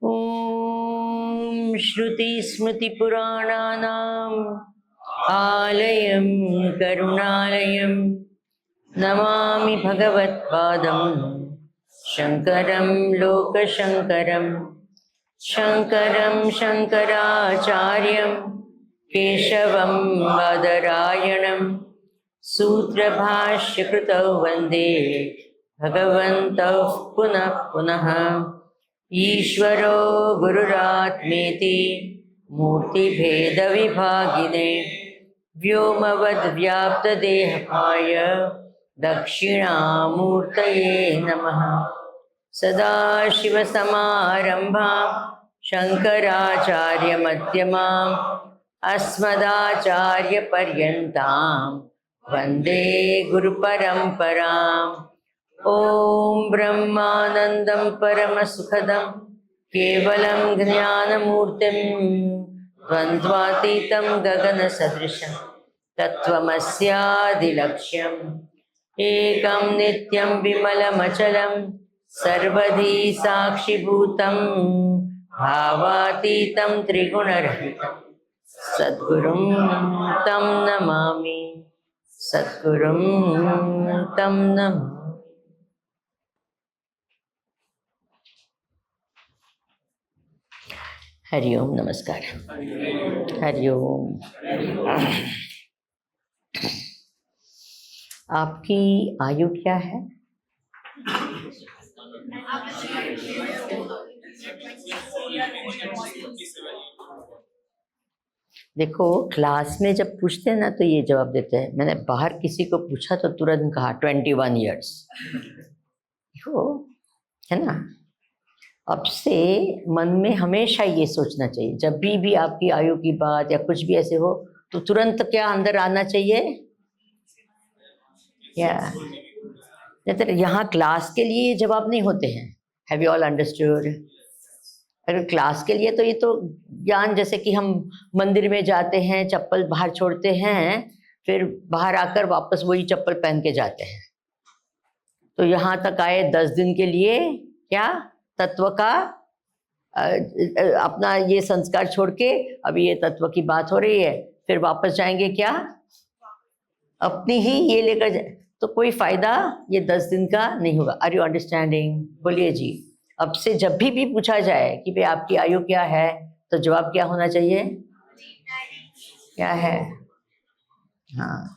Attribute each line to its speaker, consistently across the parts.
Speaker 1: ॐ श्रुतिस्मृतिपुराणानाम् आलयं करुणालयं नमामि भगवत्पादं शङ्करं लोकशङ्करं शङ्करं शङ्कराचार्यं केशवं बादरायणं सूत्रभाष्यकृतौ वन्दे भगवन्तौ पुनः पुनः। ईश्वरो गुरुरात्मेति मूर्तिभेदविभागिने व्योमवद्व्याप्तदेहाय दक्षिणामूर्तये नमः। सदाशिवसमारम्भां शङ्कराचार्यमध्यमाम् अस्मदाचार्यपर्यन्तां वन्दे गुरुपरम्पराम्। ॐ ब्रह्मानन्दं परमसुखदं केवलं ज्ञानमूर्तिं द्वन्द्वातीतं गगनसदृशं तत्त्वमस्यादिलक्ष्यम् एकं नित्यं विमलमचलं सर्वधी साक्षिभूतं भावातीतं त्रिगुणरहितं सद्गुरुं तं नमामि, सद्गुरुं तं नमामि। हरिओम, नमस्कार। हरिओम। आपकी आयु क्या है? देखो, क्लास में जब पूछते हैं ना तो ये जवाब देते हैं। मैंने बाहर किसी को पूछा तो तुरंत कहा 21 ईयर्स। है ना? अब से मन में हमेशा ये सोचना चाहिए, जब भी आपकी आयु की बात या कुछ भी ऐसे हो तो तुरंत क्या अंदर आना चाहिए? या नहीं तो यहाँ क्लास के लिए ये जवाब नहीं होते हैं। Have you all understood? अगर क्लास के लिए तो ये तो ज्ञान, जैसे कि हम मंदिर में जाते हैं, चप्पल बाहर छोड़ते हैं, फिर बाहर आकर वापस वही चप्पल पहन के जाते हैं। तो यहाँ तक आए 10 दिन के लिए, क्या तत्व का अपना ये संस्कार छोड़ के अभी ये तत्व की बात हो रही है, फिर वापस जाएंगे क्या अपनी ही ये लेकर तो कोई फायदा ये 10 दिन का नहीं होगा। Are you understanding? बोलिए जी। अब से जब भी पूछा जाए कि भाई आपकी आयु क्या है, तो जवाब क्या होना चाहिए? क्या है? हाँ,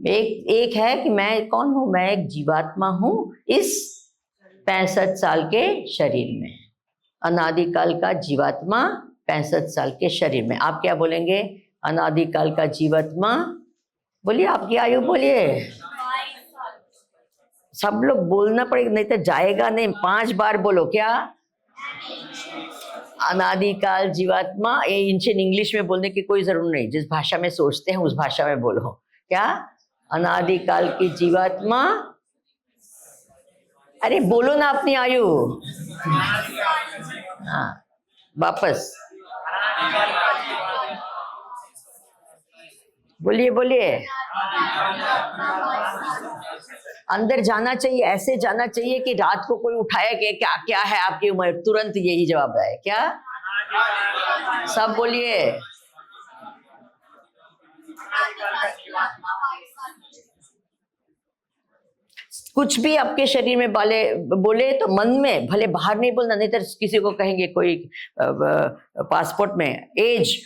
Speaker 1: एक है कि मैं कौन हूं? मैं एक जीवात्मा हूं इस 65 साल के शरीर में, अनादिकाल का जीवात्मा 65 साल के शरीर में। आप क्या बोलेंगे? अनादिकाल का जीवात्मा। बोलिए आपकी आयु, बोलिए। सब लोग बोलना पड़ेगा, नहीं तो जाएगा नहीं। 5 बार बोलो। क्या? अनादिकाल जीवात्मा। ये एंशिएंट इंग्लिश में बोलने की कोई जरूरत नहीं, जिस भाषा में सोचते हैं उस भाषा में बोलो। क्या? अनादिकाल की जीवात्मा। अरे बोलो ना अपनी आयु। हाँ, वापस बोलिए, बोलिए। अंदर जाना चाहिए, ऐसे जाना चाहिए कि रात को कोई उठाया कि क्या क्या है आपकी उम्र, तुरंत यही जवाब आए। क्या? सब बोलिए। कुछ भी आपके शरीर में बोले तो मन में, भले बाहर नहीं बोलना, नहीं तो किसी को कहेंगे कोई पासपोर्ट में एज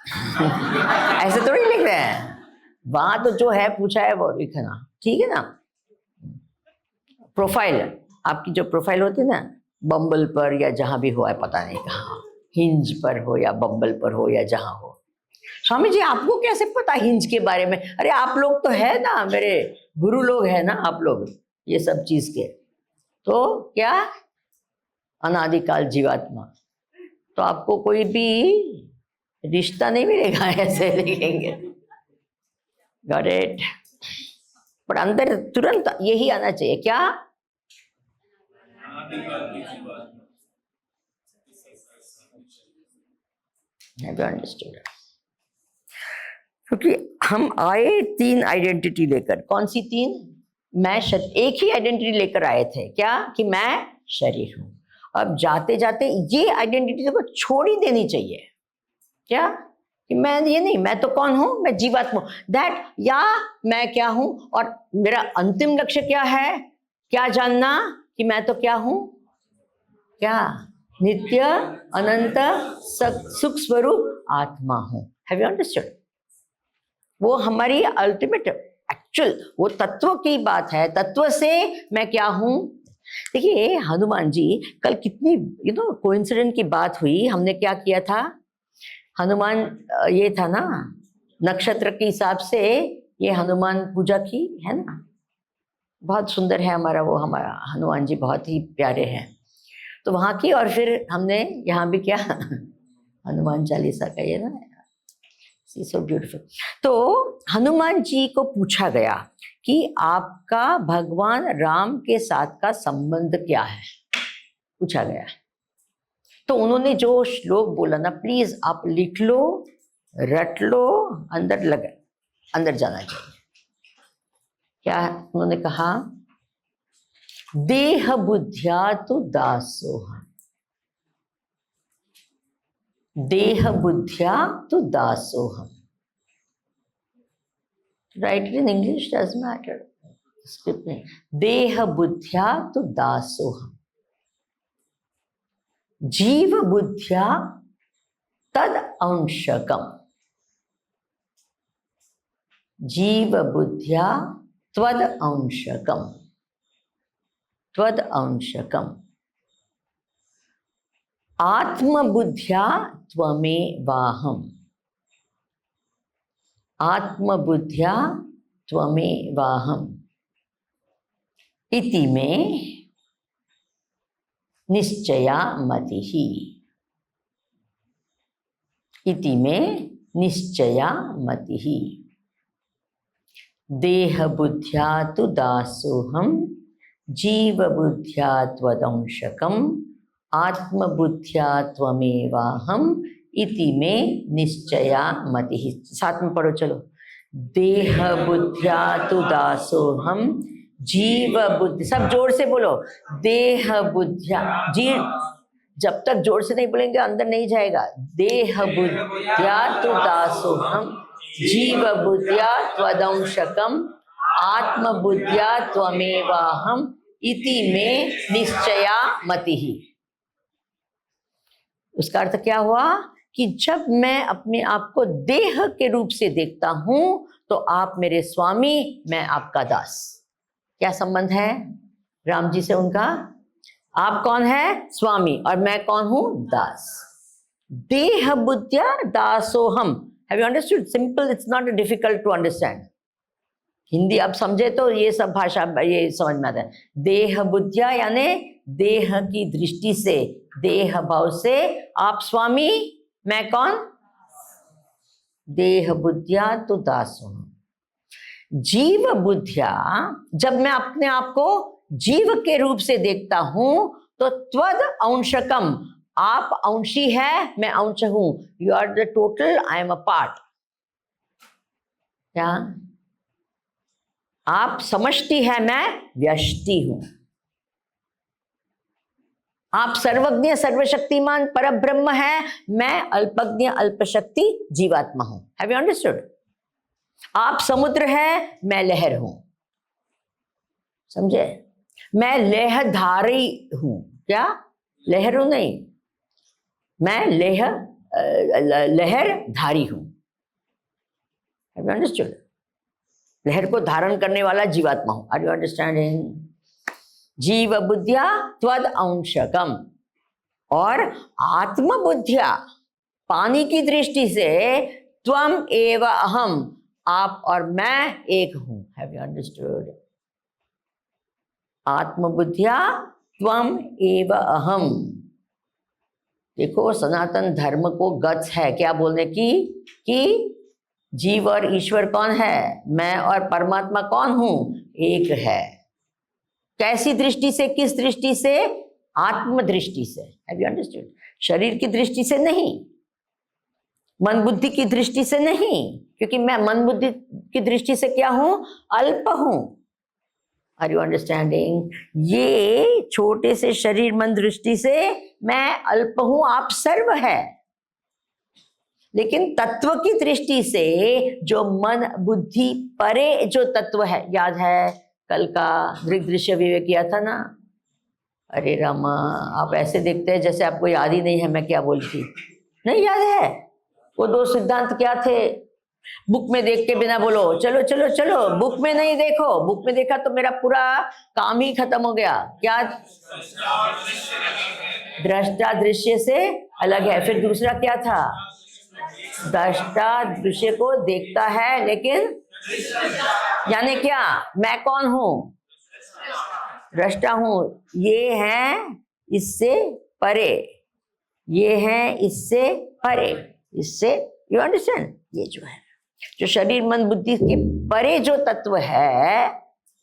Speaker 1: ऐसे तो नहीं लिख रहे हैं। वहां तो जो है पूछा है वो लिखना, ठीक है ना? प्रोफाइल, आपकी जो प्रोफाइल होती है ना, बम्बल पर या जहां भी हो, पता नहीं कहाँ, हिंज पर हो या बम्बल पर हो या जहां हो। स्वामी जी आपको कैसे पता हिंज के बारे में? अरे आप लोग तो है ना, मेरे गुरु लोग है ना आप लोग, ये सब चीज के। तो क्या? अनादिकाल जीवात्मा। तो आपको कोई भी रिश्ता नहीं मिलेगा ऐसे लिखेंगे। Got it? पर अंदर तुरंत यही आना चाहिए। क्या? अंडरस्टूड? क्योंकि हम आए 3 आइडेंटिटी लेकर। कौन सी 3? मैं एक ही आइडेंटिटी लेकर आए थे। क्या? कि मैं शरीर हूं। अब जाते जाते ये आइडेंटिटी को छोड़ ही देनी चाहिए। क्या कि मैं ये नहीं, मैं तो कौन हूं, मैं जीवात्मा दैट, या मैं क्या हूं और मेरा अंतिम लक्ष्य क्या है, क्या जानना कि मैं तो क्या हूं, क्या नित्य अनंत सुख स्वरूप आत्मा हूं। Have you understood? वो हमारी अल्टीमेट एक्चुअल वो तत्व की बात है। तत्व से मैं क्या हूं। देखिए हनुमान जी कल कितनी कोइंसिडेंट की बात हुई। हमने क्या किया था, हनुमान ये था ना, नक्षत्र के हिसाब से ये हनुमान पूजा की है ना, बहुत सुंदर है हमारा वो, हमारा हनुमान जी बहुत ही प्यारे हैं। तो वहां की, और फिर हमने यहाँ भी क्या हनुमान चालीसा का ये ना, सो ब्यूटीफुल। तो हनुमान जी को पूछा गया कि आपका भगवान राम के साथ का संबंध क्या है, पूछा गया। तो उन्होंने जो श्लोक बोला ना, प्लीज आप लिख लो, रट लो, अंदर जाना चाहिए। क्या उन्होंने कहा, देह बुद्ध्या तु दासोहम, देह बुद्ध्या तु दासोहम। Write in English, doesn't matter, script में, देह बुद्ध्या तु दासोहम, जीव बुद्ध्या तद अंशकम, जीव बुद्ध्या त्वद अंशकम, त्वद अंशकम, आत्म बुद्ध्या त्वमेवाहम, आत्म बुद्ध्या त्वमेवाहम, इति में निश्चया मतिहि, इति में निश्चया मतिहि, देह बुद्ध्या तु दासोहम, जीव बुद्ध्या त्वदंशकम, आत्म बुद्ध्या त्वमेवाहम, इति में निश्चया मतिहि। साथ में पढ़ो चलो, देह बुद्ध्या तु दासोहम, जीव बुद्धि, सब जोर से बोलो, देह बुद्ध्या, जी जब तक जोर से नहीं बोलेंगे अंदर नहीं जाएगा। देह बुद्ध्या तु दासोहम, जीव बुद्ध्या त्वदंशकम, आत्म बुद्ध्या त्वमेवाहम, इति में निश्चया मतिहि। उसका अर्थ क्या हुआ कि जब मैं अपने आप को देह के रूप से देखता हूं तो आप मेरे स्वामी, मैं आपका दास। क्या संबंध है राम जी से उनका? आप कौन है? स्वामी, और मैं कौन हूं? दास। देह बुद्ध्या दासोहम। Have you understood? Simple, it's not difficult to understand. Hindi आप समझे तो ये सब भाषा ये समझ में आता है। देह बुद्धिया यानी देह की दृष्टि से, देह भाव से आप स्वामी, मैं कौन? देह बुद्धिया तो दास हूं। जीव बुद्धिया, जब मैं अपने आप को जीव के रूप से देखता हूं तो त्वद अंशकम, आप अंशी है, मैं अंश हूं। You are the total, I am a part. क्या आप समष्टि है, मैं व्यष्टि हूं। आप सर्वज्ञ सर्वशक्तिमान परब्रह्म है, मैं अल्पज्ञ अल्पशक्ति जीवात्मा हूं। Have you understood? आप समुद्र है, मैं लहर हूं। समझे? मैं लहधारी हूं। क्या? लहर हूं नहीं, मैं लहरधारी हूं। Have you understood? लहर को धारण करने वाला जीवात्मा हूं। Are you understanding? जीव बुद्धिया त्वद अंशकम, और आत्म बुद्धिया, पानी की दृष्टि से, त्वम एव अहम, आप और मैं एक हूं। Have you understood? आत्म बुद्धिया त्वम एव अहम। देखो सनातन धर्म को गट्स है क्या बोलने की कि जीव और ईश्वर कौन है? मैं और परमात्मा कौन हूं? एक है। कैसी दृष्टि से? किस दृष्टि से? आत्म दृष्टि से। Have you understood? शरीर की दृष्टि से नहीं, मन बुद्धि की दृष्टि से नहीं, क्योंकि मैं मन बुद्धि की दृष्टि से क्या हूं? अल्प हूं। Are you understanding? ये छोटे से शरीर मन दृष्टि से मैं अल्प हूं, आप सर्व है, लेकिन तत्व की दृष्टि से जो मन बुद्धि परे जो तत्व है, याद है कल का दृग्दृश्य विवेक किया था ना? अरे रामा, आप ऐसे देखते हैं जैसे आपको याद ही नहीं है मैं क्या बोली थी। नहीं याद है? वो 2 सिद्धांत क्या थे? बुक में देख के बिना बोलो चलो चलो चलो, बुक में नहीं देखो, बुक में देखा तो मेरा पूरा काम ही खत्म हो गया। क्या? दृष्टा दृश्य से अलग है। फिर दूसरा क्या था? दृष्टा दृश्य को देखता है लेकिन, यानी क्या? मैं कौन हूं? दृष्टा हूं। ये है इससे परे, ये है इससे परे, इससे, यू अंडरस्टैंड? ये जो है, जो शरीर मन बुद्धि के परे जो तत्व है,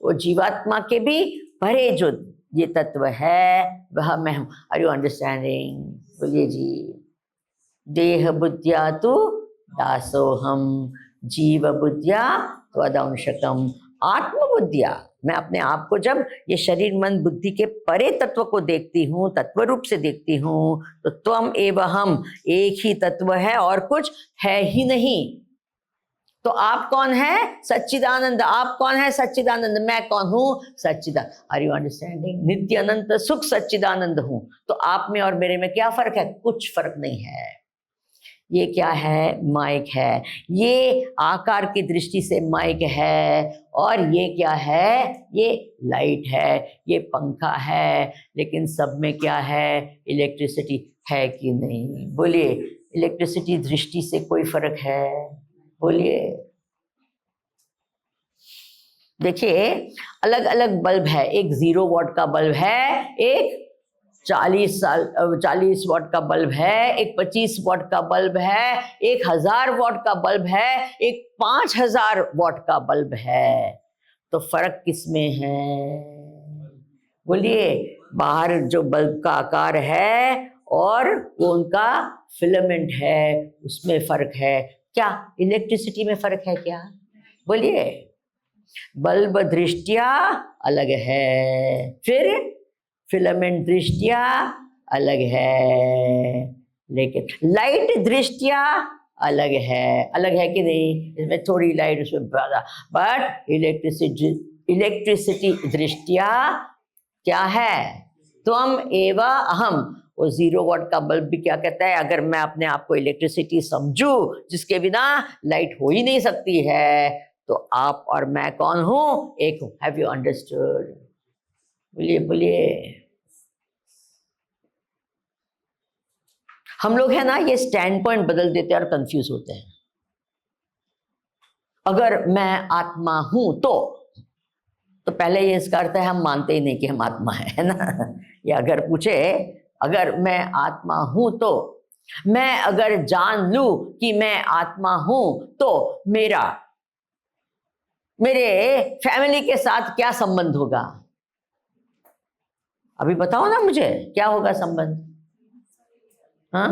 Speaker 1: वो जीवात्मा के भी परे जो ये तत्व है, वह मैं हूं। Are you understanding? बोलिए जी। देह बुद्धिया तु दासोहम, जीव बुद्धिया त्वदंशकम। आत्म बुद्धिया, मैं अपने आप को जब ये शरीर मन बुद्धि के परे तत्व को देखती हूँ, तत्व रूप से देखती हूँ, तो त्वम एवं हम, एक ही तत्व है और कुछ है ही नहीं। तो आप कौन है? सच्चिदानंद। आप कौन है? सच्चिदानंद। मैं कौन हूं? सच्चिदानंद। Are you understanding? नित्य अनंत सुख सच्चिदानंद हूं। तो आप में और मेरे में क्या फर्क है? कुछ फर्क नहीं है। ये क्या है? माइक है। ये आकार की दृष्टि से माइक है, और ये क्या है? ये लाइट है, ये पंखा है, लेकिन सब में क्या है? इलेक्ट्रिसिटी है कि नहीं? बोलिए, इलेक्ट्रिसिटी दृष्टि से कोई फर्क है? बोलिए। देखिए, अलग अलग बल्ब है। एक 0 वॉट का बल्ब है, एक 40 वॉट का बल्ब है, एक 25 वॉट का बल्ब है, एक 1000 वॉट का बल्ब है, एक 5000 वॉट का बल्ब है। तो फर्क किसमें है? बोलिए। बाहर जो बल्ब का आकार है और वो उनका फिलामेंट है, उसमें फर्क है। क्या इलेक्ट्रिसिटी में फर्क है क्या? बोलिए। बल्ब दृष्टिया अलग है, फिर फिलामेंट दृष्टिया अलग है, लेकिन लाइट दृष्टिया अलग है कि नहीं? इसमें थोड़ी लाइट, उसमें ज्यादा। बट इलेक्ट्रिसिटी दृष्टिया क्या है? त्वम एव अहम। वो 0 वॉट का बल्ब भी क्या कहता है? अगर मैं अपने आप को इलेक्ट्रिसिटी समझूं, जिसके बिना लाइट हो ही नहीं सकती है, तो आप और मैं कौन हूं? एक हूं। Have you understood? बोलिए बोलिए। हम लोग है ना, ये स्टैंड पॉइंट बदल देते हैं और कंफ्यूज होते हैं। अगर मैं आत्मा हूं तो पहले ये इसका अर्थ है हम मानते ही नहीं कि हम आत्मा है ना? या अगर पूछे, अगर मैं आत्मा हूं तो, मैं अगर जान लूं कि मैं आत्मा हूं, तो मेरे फैमिली के साथ क्या संबंध होगा? अभी बताओ ना मुझे, क्या होगा संबंध? हाँ,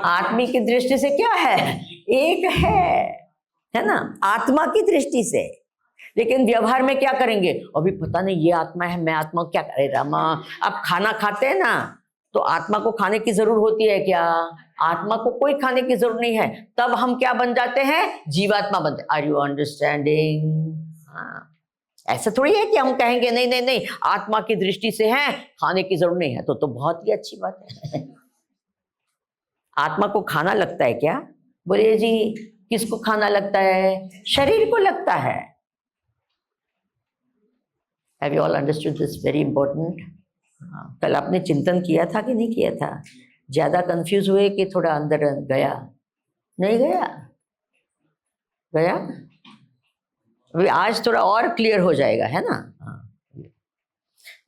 Speaker 1: आत्मी की दृष्टि से क्या है? एक है ना, आत्मा की दृष्टि से। लेकिन व्यवहार में क्या करेंगे? अभी पता नहीं ये आत्मा है, मैं आत्मा, क्या करे रामा? आप खाना खाते हैं ना, तो आत्मा को खाने की जरूरत होती है क्या? आत्मा को कोई खाने की जरूरत नहीं है। तब हम क्या बन जाते हैं? जीवात्मा बनते। Are you understanding? हाँ, ऐसा थोड़ी है कि हम कहेंगे नहीं नहीं नहीं, आत्मा की दृष्टि से है, खाने की जरूरत नहीं है। तो बहुत ही अच्छी बात है। आत्मा को खाना लगता है क्या? बोलिए जी। किसको खाना लगता है? शरीर को लगता है। Have you all understood this? Very important. कल आपने चिंतन किया था कि नहीं किया था? ज्यादा कंफ्यूज हुए कि थोड़ा अंदर गया? नहीं गया? गया? अभी आज थोड़ा और क्लियर हो जाएगा, है ना?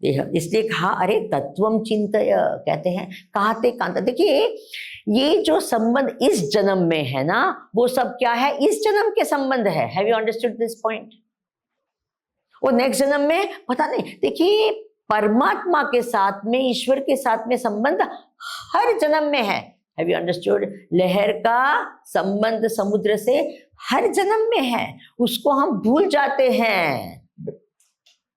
Speaker 1: इसलिए कहा, अरे तत्वम चिंतय कहते हैं, कहते कांता। देखिए, ये जो संबंध इस जन्म में है ना, वो सब क्या है? इस जन्म के संबंध है। Have you understood this point? वो नेक्स्ट जन्म में पता नहीं। देखिए, परमात्मा के साथ में, ईश्वर के साथ में संबंध हर जन्म में है। Have you understood? लहर का संबंध समुद्र से हर जन्म में है, उसको हम भूल जाते हैं।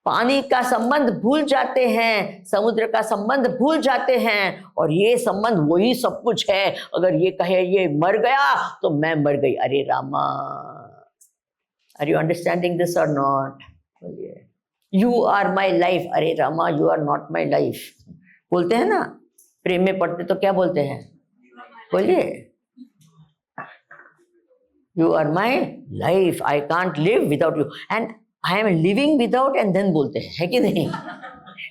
Speaker 1: पानी का संबंध भूल जाते हैं, समुद्र का संबंध भूल जाते हैं, और ये संबंध वही सब कुछ है। अगर ये कहे ये मर गया तो मैं मर गई। अरे Rama, are you understanding this और नॉट? बोलिए, यू आर माई लाइफ। अरे Rama, you are not my life. बोलते हैं ना, प्रेम में पढ़ते तो क्या बोलते हैं? बोलिए, you are my life, I can't live without you, and I am living without, and then बोलते हैं, है कि नहीं?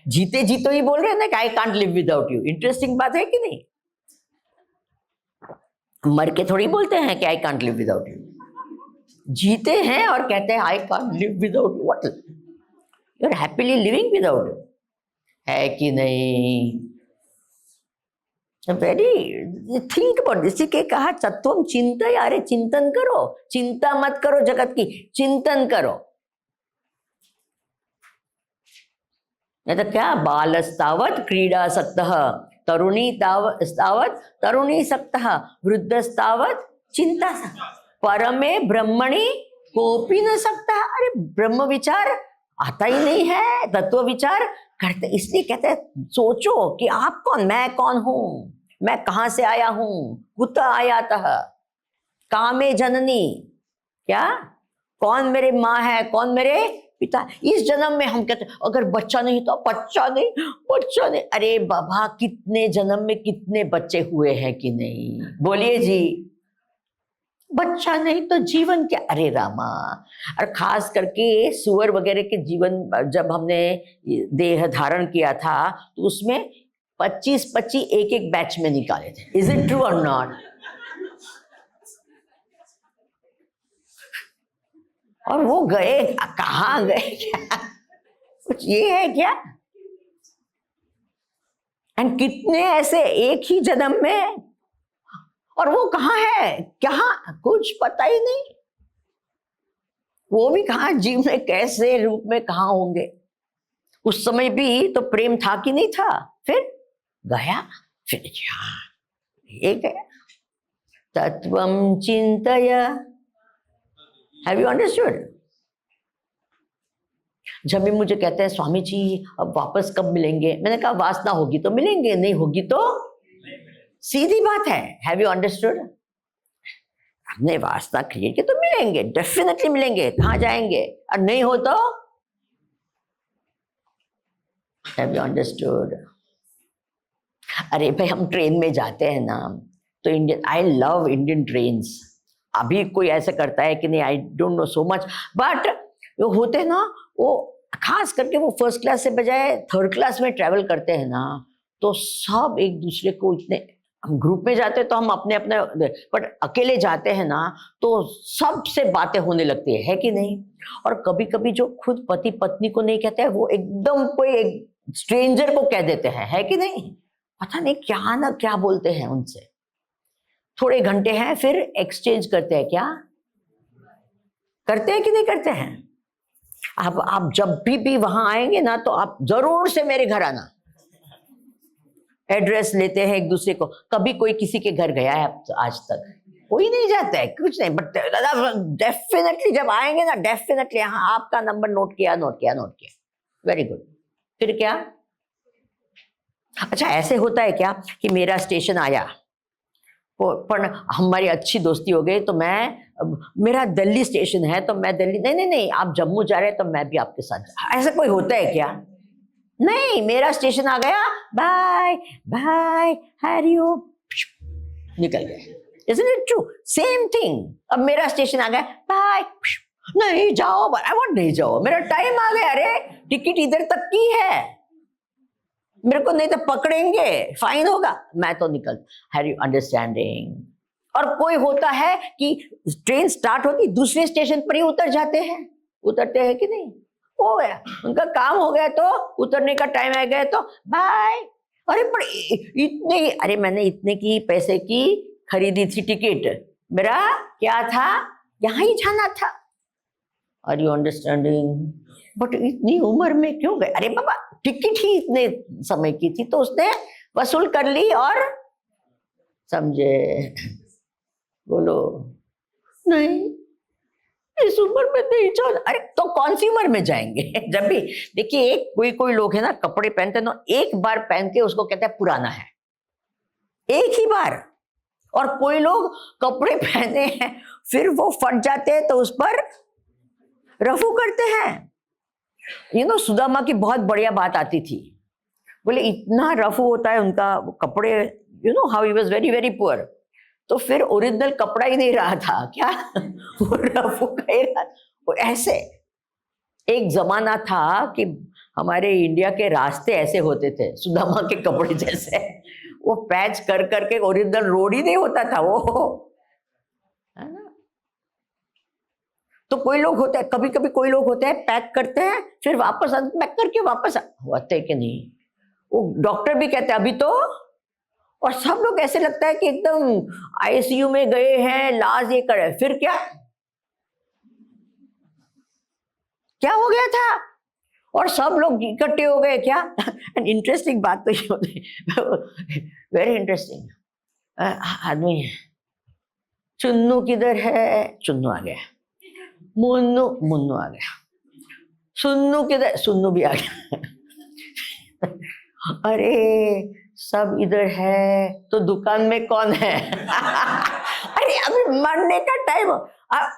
Speaker 1: जीते जी तो ही बोल रहे हैं ना कि I can't live without you. Interesting बात है कि नहीं? मर के थोड़ी बोलते हैं कि I can't live without you. जीते हैं और कहते हैं I can't live without you. What? You are happily living without you, है कि नहीं? वेरी थिंक अबाउट, इसी के कहा तत्वम चिंतय। अरे चिंतन करो, चिंता मत करो जगत की, चिंतन करो। नहीं तो क्या, बालस्तावत क्रीडासक्तः, तरुणी तावत तरुणीसक्तः, वृद्धस्तावत चिंतासक्तः, परमे ब्रह्मणि कोपी न सकता। अरे ब्रह्म विचार आता ही नहीं है, तत्व विचार करते, इसलिए कहते हैं सोचो कि आप कौन, मैं कौन हूं, मैं कहां से आया हूं, कुत आयातः, कामे जननी, क्या कौन मेरे माँ है, कौन मेरे पिता। इस जन्म में हम कहते अगर बच्चा नहीं तो बच्चा नहीं, बच्चा नहीं। अरे बाबा, कितने जन्म में कितने बच्चे हुए हैं कि नहीं? बोलिए जी, बच्चा नहीं तो जीवन क्या? अरे रामा, और खास करके सुअर वगैरह के जीवन, जब हमने देह धारण किया था तो उसमें 25-25 एक बैच में निकाले थे। इज इट ट्रू और नॉट? और वो गए कहाँ गए क्या? कुछ ये है क्या? एंड कितने ऐसे एक ही जन्म में, और वो कहाँ है, क्या कुछ पता ही नहीं। वो भी कहाँ, जीव में कैसे रूप में कहाँ होंगे? उस समय भी तो प्रेम था कि नहीं था? फिर गया, फिर क्या, ये गया। तत्वम चिंतय। Have you understood? जब भी मुझे कहते हैं स्वामी जी अब वापस कब मिलेंगे, मैंने कहा वासना होगी तो मिलेंगे, नहीं होगी तो, सीधी बात है। Have you understood? हमने वासना क्रिएट की तो मिलेंगे, डेफिनेटली मिलेंगे, कहां जाएंगे? और नहीं हो तो, हैव यू अंडरस्टूड? अरे भाई, हम ट्रेन में जाते हैं ना तो Indian, I love Indian trains. अभी कोई ऐसा करता है कि नहीं, I don't know so much, but वो होते हैं ना, वो खास करके वो फर्स्ट क्लास से बजाय थर्ड क्लास में ट्रेवल करते हैं ना, तो सब एक दूसरे को इतने, हम ग्रुप में जाते हैं तो हम अपने अपने, बट अकेले जाते हैं ना तो सबसे बातें होने लगती है कि नहीं? और कभी कभी जो खुद पति पत्नी को नहीं कहते हैं, वो एकदम कोई एक स्ट्रेंजर को कह देते हैं, है कि नहीं? पता नहीं क्या ना क्या बोलते हैं उनसे। थोड़े घंटे हैं फिर एक्सचेंज करते हैं, क्या करते हैं कि नहीं करते हैं? अब आप जब भी वहां आएंगे ना तो आप जरूर से मेरे घर आना। एड्रेस लेते हैं एक दूसरे को। कभी कोई किसी के घर गया है आज तक? कोई नहीं जाता है, कुछ नहीं, बट डेफिनेटली जब आएंगे ना, डेफिनेटली हाँ, आपका नंबर नोट किया, वेरी गुड। फिर क्या? अच्छा, ऐसे होता है क्या कि मेरा स्टेशन आया, पर हमारी अच्छी दोस्ती हो गई, तो मेरा दिल्ली स्टेशन है तो मैं दिल्ली, नहीं, आप जम्मू जा रहे हैं तो मैं भी आपके साथ, ऐसा कोई होता है क्या? नहीं, मेरा स्टेशन आ गया, बाय बाय, हरिओम, निकल गए। Isn't it true? Same thing. अब मेरा स्टेशन आ गया, बाय, नहीं जाओ, बराबर नहीं जाओ, मेरा टाइम आ गया, अरे टिकट इधर तक की है, मेरे को नहीं तो पकड़ेंगे, फाइन होगा, मैं तो निकल। Have you understanding? और कोई होता है कि ट्रेन स्टार्ट होती दूसरे स्टेशन पर ही उतर जाते हैं, उतरते हैं कि नहीं? हो गया, उनका काम हो गया तो उतरने का टाइम आ गया तो बाय। अरे पर इतने, अरे मैंने इतने की पैसे की खरीदी थी टिकट, मेरा क्या था, यहां ही जाना था। Are you understanding? बट इतनी उम्र में क्यों गए? अरे बाबा, टिकट ही इतने समय की थी तो उसने वसूल कर ली, और समझे? बोलो नहीं, इस उम्र में नहीं चाह, अरे तो कौन सी उम्र में जाएंगे? जब भी देखिए, एक कोई लोग है ना, कपड़े पहनते हैं ना, एक बार पहन के उसको कहते हैं पुराना है, एक ही बार। और कोई लोग कपड़े पहने हैं फिर वो फट जाते हैं तो उस पर रफू करते हैं। सुदामा की बहुत बढ़िया बात आती थी, बोले इतना रफू होता है उनका कपड़े, how he was very very poor, तो फिर ओरिजिनल कपड़ा ही नहीं रहा था क्या? वो रफू का ही रहा। वो ऐसे एक जमाना था कि हमारे इंडिया के रास्ते ऐसे होते थे, सुदामा के कपड़े जैसे, वो पैच कर करके ओरिजिनल रोड ही नहीं होता था वो, है ना। तो कोई लोग होते हैं, कभी कभी कोई लोग होते हैं पैक करते हैं फिर वापस पैक करके वापस होते कि नहीं, वो डॉक्टर भी कहते हैं अभी तो, और सब लोग ऐसे लगता है कि एकदम आईसीयू में गए हैं, लाज ये करे, फिर क्या क्या हो गया था, और सब लोग इकट्ठे हो गए क्या? एंड इंटरेस्टिंग बात तो ये होती है, वेरी इंटरेस्टिंग आदमी है, चुन्नू किधर है? चुन्नू आ गया, मुन्नू आ गया, सुन्नू किधर? सुन्नू भी आ गया। अरे सब इधर है तो दुकान में कौन है? अरे अभी मरने का टाइम,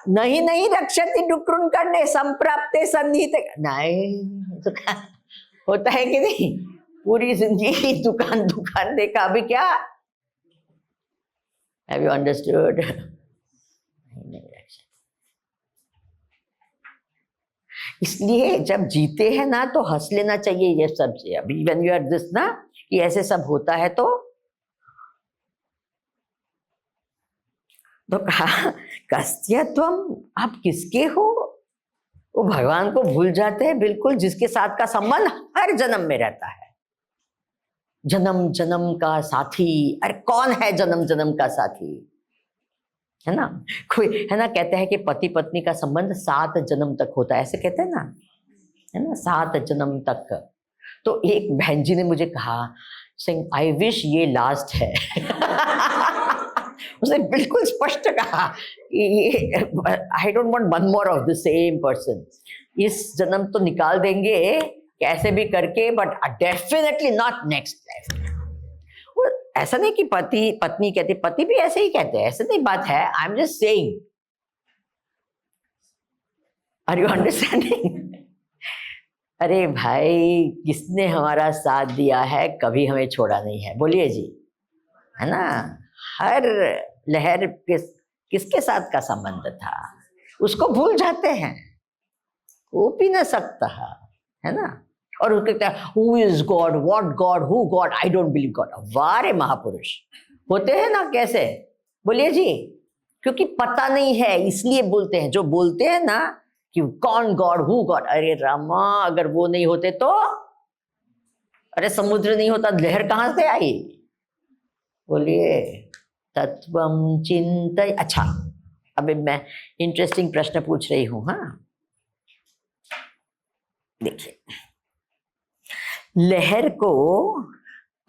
Speaker 1: नहीं रक्षति डुक्रुन करने संप्राप्ते सन्निहिते, नहीं होता है कि नहीं? पूरी जिंदगी दुकान देखा, अभी क्या? Have you understood? इसलिए जब जीते हैं ना तो हंस लेना चाहिए ये सब से। अभी व्हेन यू आर दिस ना, कि ऐसे सब होता है तो कहा कस्त्यत्वम, आप किसके हो? वो भगवान को भूल जाते हैं बिल्कुल, जिसके साथ का संबंध हर जन्म में रहता है, जन्म जन्म का साथी। अरे कौन है जन्म जन्म का साथी? है ना, कोई है ना कहते हैं कि पति पत्नी का संबंध 7 जन्म तक होता है, ऐसे कहते हैं ना, है ना, 7 जन्म तक। तो एक बहन जी ने मुझे कहा, सिंह आई विश ये लास्ट है। उसने बिल्कुल स्पष्ट कहा कि ये I don't want one more of the same person, इस जन्म तो निकाल देंगे कैसे भी करके, but definitely not next life. ऐसा नहीं कि पति पत्नी कहते, पति भी ऐसे ही कहते हैं, ऐसे नहीं बात है, I am just saying, are you understanding? अरे भाई, किसने हमारा साथ दिया है, कभी हमें छोड़ा नहीं है, बोलिए जी, है ना। हर लहर किसके साथ का संबंध था, उसको भूल जाते हैं, वो भी ना सकता है ना। और उसके कहते हैं who is God, what God, who God, I don't believe God. वारे महापुरुष होते हैं ना कैसे, बोलिए जी, क्योंकि पता नहीं है इसलिए बोलते हैं। जो बोलते हैं ना कि कौन गॉड, हु गॉड, अरे रामा, अगर वो नहीं होते तो, अरे समुद्र नहीं होता, लहर कहां से आई? बोलिए तत्वम चिंतय। अच्छा, अभी मैं इंटरेस्टिंग प्रश्न पूछ रही हूं। हाँ देखिए, लहर को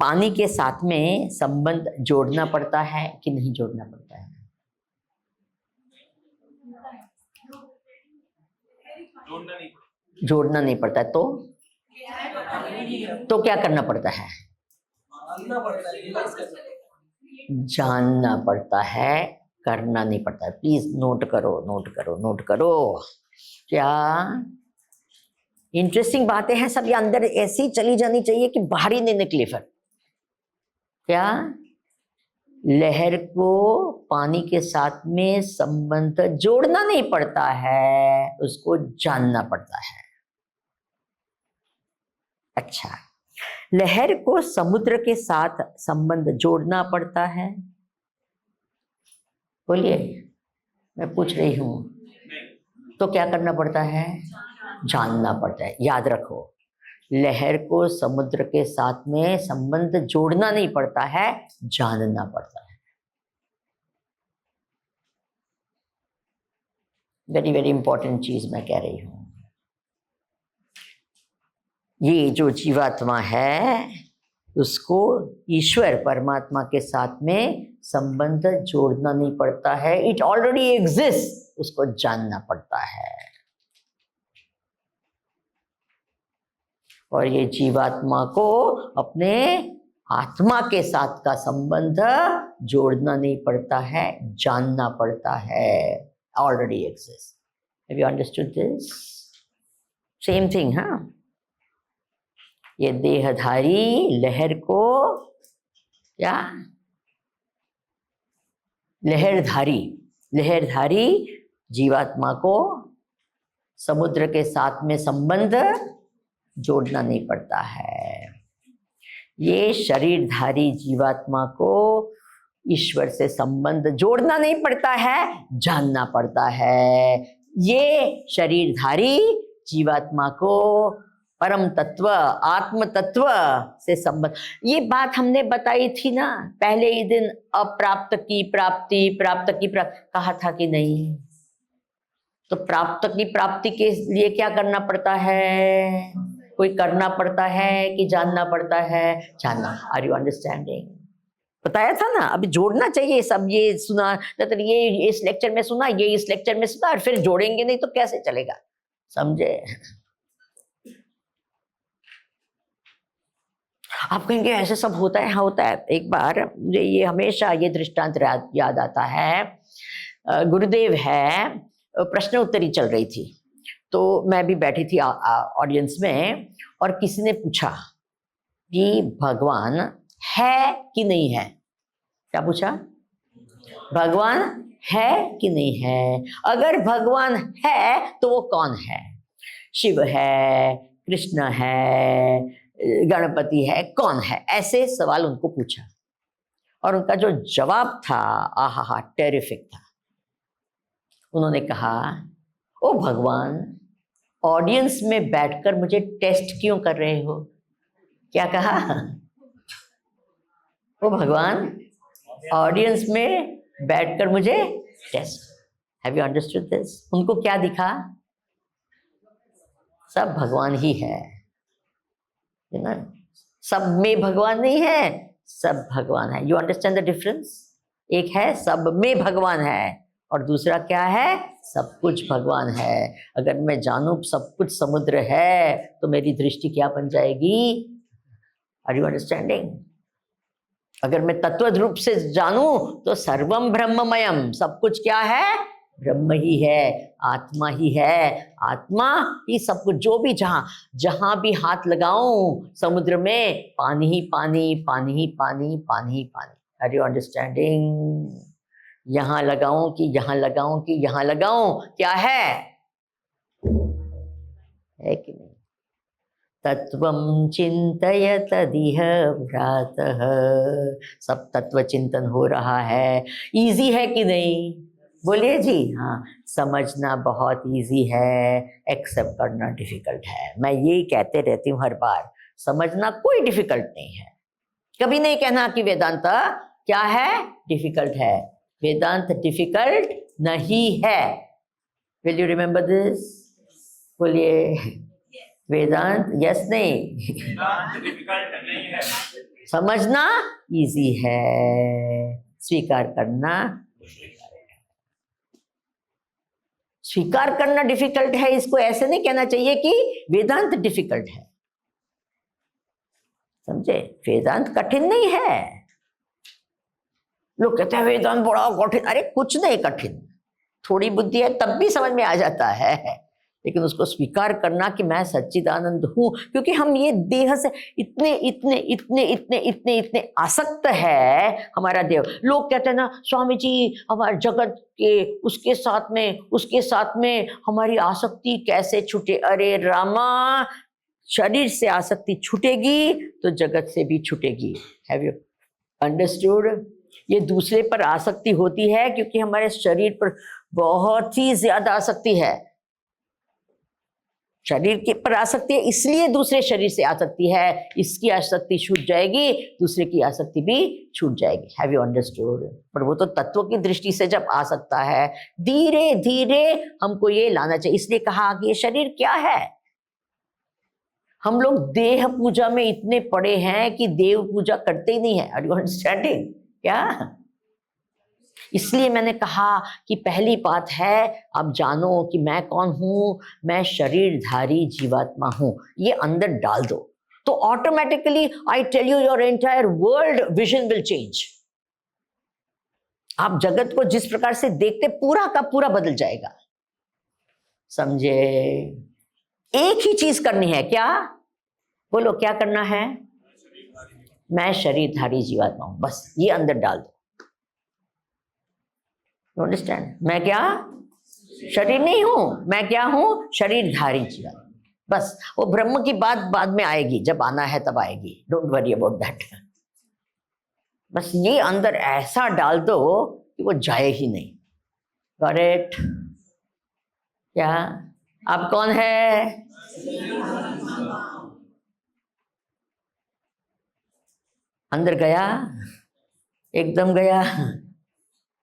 Speaker 1: पानी के साथ में संबंध जोड़ना पड़ता है कि नहीं जोड़ना पड़ता है? जोड़ना नहीं पड़ता है, तो क्या करना पड़ता है? जानना पड़ता है, करना नहीं पड़ता है। प्लीज नोट करो, नोट करो, नोट करो। क्या इंटरेस्टिंग बातें हैं सब, ये अंदर ऐसी चली जानी चाहिए कि बाहर ही नहीं निकले। फिर क्या लहर को पानी के साथ में संबंध जोड़ना नहीं पड़ता है, उसको जानना पड़ता है। अच्छा, लहर को समुद्र के साथ संबंध जोड़ना पड़ता है? बोलिए, मैं पूछ रही हूं, तो क्या करना पड़ता है? जानना पड़ता है। याद रखो, लहर को समुद्र के साथ में संबंध जोड़ना नहीं पड़ता है, जानना पड़ता है। वेरी वेरी इंपॉर्टेंट चीज मैं कह रही हूं। ये जो जीवात्मा है, उसको ईश्वर परमात्मा के साथ में संबंध जोड़ना नहीं पड़ता है, इट ऑलरेडी एग्जिस्ट, उसको जानना पड़ता है। और ये जीवात्मा को अपने आत्मा के साथ का संबंध जोड़ना नहीं पड़ता है, जानना पड़ता है। Already exist. Have you understood this? Same thing. हाँ, ये देहधारी लहर को क्या, लहरधारी जीवात्मा को समुद्र के साथ में संबंध जोड़ना नहीं पड़ता है। ये शरीरधारी जीवात्मा को ईश्वर से संबंध जोड़ना नहीं पड़ता है, जानना पड़ता है। ये शरीरधारी जीवात्मा को परम तत्व, आत्म तत्व से संबंध, ये बात हमने बताई थी ना पहले ही दिन, अप्राप्त की प्राप्ति, प्राप्त की प्राप्ति कहा था कि नहीं? तो प्राप्त की प्राप्ति के लिए क्या करना पड़ता है? कोई करना पड़ता है कि जानना पड़ता है? जानना। Are you understanding? बताया था ना, अभी जोड़ना चाहिए सब। ये सुना मतलब ये इस लेक्चर में सुना, ये इस लेक्चर में सुना, और फिर जोड़ेंगे नहीं तो कैसे चलेगा? समझे? आप कहेंगे ऐसे सब होता है? हाँ होता है। एक बार मुझे ये हमेशा ये दृष्टांत याद आता है। गुरुदेव है, प्रश्न उत्तरी चल रही थी, तो मैं भी बैठी थी ऑडियंस में, और किसी ने पूछा कि भगवान है कि नहीं है? क्या पूछा? भगवान है कि नहीं है? अगर भगवान है तो वो कौन है? शिव है, कृष्ण है, गणपति है, कौन है? ऐसे सवाल उनको पूछा, और उनका जो जवाब था, आहा टेरिफिक था। उन्होंने कहा, ओ भगवान, ऑडियंस में बैठकर मुझे टेस्ट क्यों कर रहे हो? क्या कहा? ओ भगवान, ऑडियंस में बैठकर मुझे test. Have you understood this? उनको क्या दिखा? सब भगवान ही है ना? सब में भगवान नहीं है, सब भगवान है। You understand the difference? एक है सब में भगवान है, और दूसरा क्या है? सब कुछ भगवान है। अगर मैं जानूं सब कुछ समुद्र है तो मेरी दृष्टि क्या बन जाएगी? Are you understanding? अगर मैं तत्व रूप से जानूं तो सर्वम ब्रह्ममयम, सब कुछ क्या है? ब्रह्म ही है, आत्मा ही है। आत्मा ही सब कुछ, जो भी जहां भी हाथ लगाऊं समुद्र में पानी ही पानी, पानी ही पानी, पानी ही पानी। Are you understanding? यहां लगाऊं कि यहां लगाऊं कि यहां लगाऊं, क्या है कि नहीं? तत्वं चिंतय तदिह भ्रातः। सब तत्व चिंतन हो रहा है। इजी है कि नहीं? बोलिए जी। हाँ, समझना बहुत इजी है, एक्सेप्ट करना डिफिकल्ट है। मैं यही कहते रहती हूँ हर बार, समझना कोई डिफिकल्ट नहीं है। कभी नहीं कहना कि वेदांत क्या है? डिफिकल्ट है। वेदांत डिफिकल्ट नहीं है। Will you remember this? बोलिए वेदांत। यस नहीं?
Speaker 2: वेदांत डिफिकल्ट नहीं है।
Speaker 1: समझना इजी है, स्वीकार करना डिफिकल्ट है। इसको ऐसे नहीं कहना चाहिए कि वेदांत डिफिकल्ट है। समझे? वेदांत कठिन नहीं है। लोग कहते हैं वेदांत बड़ा कठिन। अरे कुछ नहीं कठिन, थोड़ी बुद्धि है तब भी समझ में आ जाता है। लेकिन उसको स्वीकार करना कि मैं सच्चिदानंद हूं, क्योंकि हम ये देह से इतने इतने इतने इतने इतने इतने आसक्त है हमारा देह। लोग कहते हैं ना, स्वामी जी हमारे जगत के उसके साथ में हमारी आसक्ति कैसे छूटे? अरे रामा, शरीर से आसक्ति छूटेगी तो जगत से भी छूटेगी। Have you understood? ये दूसरे पर आसक्ति होती है क्योंकि हमारे शरीर पर बहुत ही ज्यादा आसक्ति है। शरीर के पर आसक्ति है, इसलिए दूसरे शरीर से आसक्ति है। इसकी आसक्ति छूट जाएगी, दूसरे की आसक्ति भी छूट जाएगी। Have you understood? पर वो तो तत्व की दृष्टि से जब आ सकता है, धीरे धीरे हमको ये लाना चाहिए। इसलिए कहा कि ये शरीर क्या है। हम लोग देह पूजा में इतने पड़े हैं कि देव पूजा करते ही नहीं है। Are you understanding? क्या इसलिए मैंने कहा कि पहली बात है आप जानो कि मैं कौन हूं, मैं शरीरधारी जीवात्मा हूं, ये अंदर डाल दो तो automatically I tell you your entire world vision will change. आप जगत को जिस प्रकार से देखते पूरा का पूरा बदल जाएगा। समझे? एक ही चीज करनी है, क्या? बोलो क्या करना है? मैं शरीरधारी जीवात्मा हूं, बस ये अंदर डाल दो। अंडरस्टैंड? मैं क्या शरीर नहीं हूं, मैं क्या हूं? शरीरधारी जीवात्मा। बस वो ब्रह्म की बात बाद में आएगी, जब आना है तब आएगी, डोंट वरी अबाउट दैट। बस ये अंदर ऐसा डाल दो कि वो जाए ही नहीं। Got it? क्या आप कौन है? अंदर गया, एकदम गया।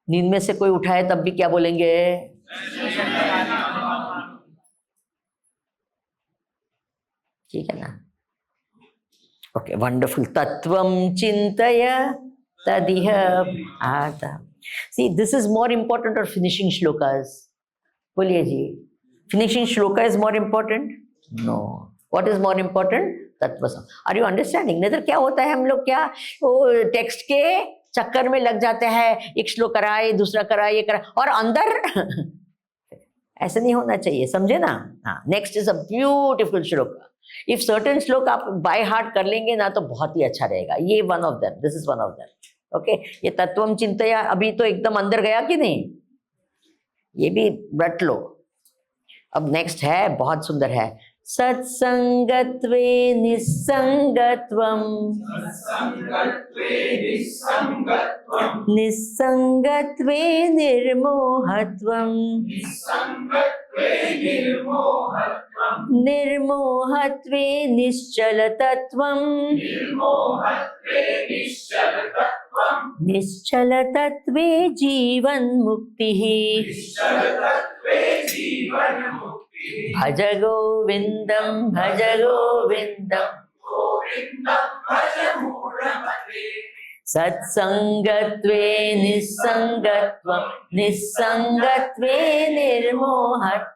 Speaker 1: नींद में से कोई उठाए तब भी क्या बोलेंगे? ठीक है ना? Okay, wonderful. तत्वम चिंतय तदिह आता। See this is more important or finishing shlokas. बोलिए जी, finishing shloka is more important? No. What is more important? तत्व। Are you understanding? नहीं तो क्या होता है, हम लोग क्या वो टेक्स्ट के चक्कर में लग जाते हैं, एक श्लोक कराए, दूसरा कराए, ये करा, और अंदर ऐसा नहीं होना चाहिए, समझे ना? हाँ, नेक्स्ट इज अ ब्यूटीफुल श्लोक। इफ सर्टेन श्लोक आप बाय हार्ट कर लेंगे ना तो बहुत ही अच्छा रहेगा। ये one of them, this is one of them. Okay, ये तत्वम चिंतया अभी तो एकदम अंदर गया कि नहीं? ये भी रट लो। अब नेक्स्ट है, बहुत सुंदर है। सत्संगत्वे निस्संगत्वम, निस्संगत्वे निर्मोहत्वम, निर्मोहत्वे निश्चलतत्वम, निश्चलतत्वे जीवन मुक्तिः, भज गोविंदम भज गोविंदम, सत्संगत्वे निस्संगत्वं, निस्संगत्वे निर्मोहत्वं,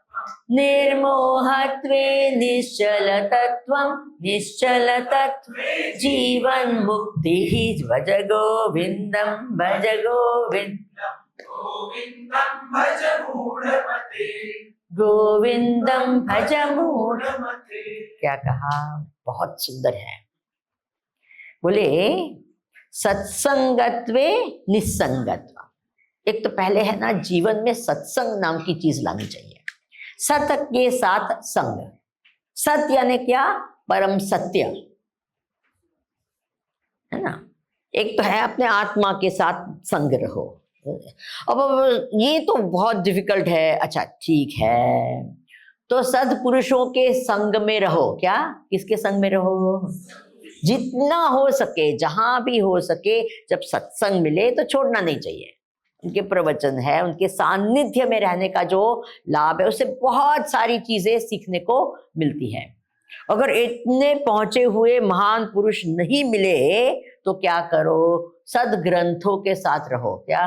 Speaker 1: निर्मोहत्वे निश्चलतत्वं, निश्चलतत्वे जीवन मुक्तिः, भज गोविंदम भज गोविंदम, गोविंदम भज मूढ़मते, गोविंदम भज मूढ़मते। क्या कहा? बहुत सुंदर है। बोले सत्संगत्वे निस्संगत्व। एक तो पहले है ना, जीवन में सत्संग नाम की चीज लानी चाहिए। सत के साथ संग। सत यानी क्या? परम सत्य, है ना? एक तो है अपने आत्मा के साथ संग रहो। अब ये तो बहुत डिफिकल्ट है। अच्छा ठीक है, तो सद्पुरुषों के संग में रहो। क्या? किसके संग में रहो? जितना हो सके, जहां भी हो सके, जब सत्संग मिले तो छोड़ना नहीं चाहिए। उनके प्रवचन है, उनके सानिध्य में रहने का जो लाभ है, उससे बहुत सारी चीजें सीखने को मिलती है। अगर इतने पहुंचे हुए महान पुरुष नहीं मिले तो क्या करो? सदग्रंथों के साथ रहो। क्या?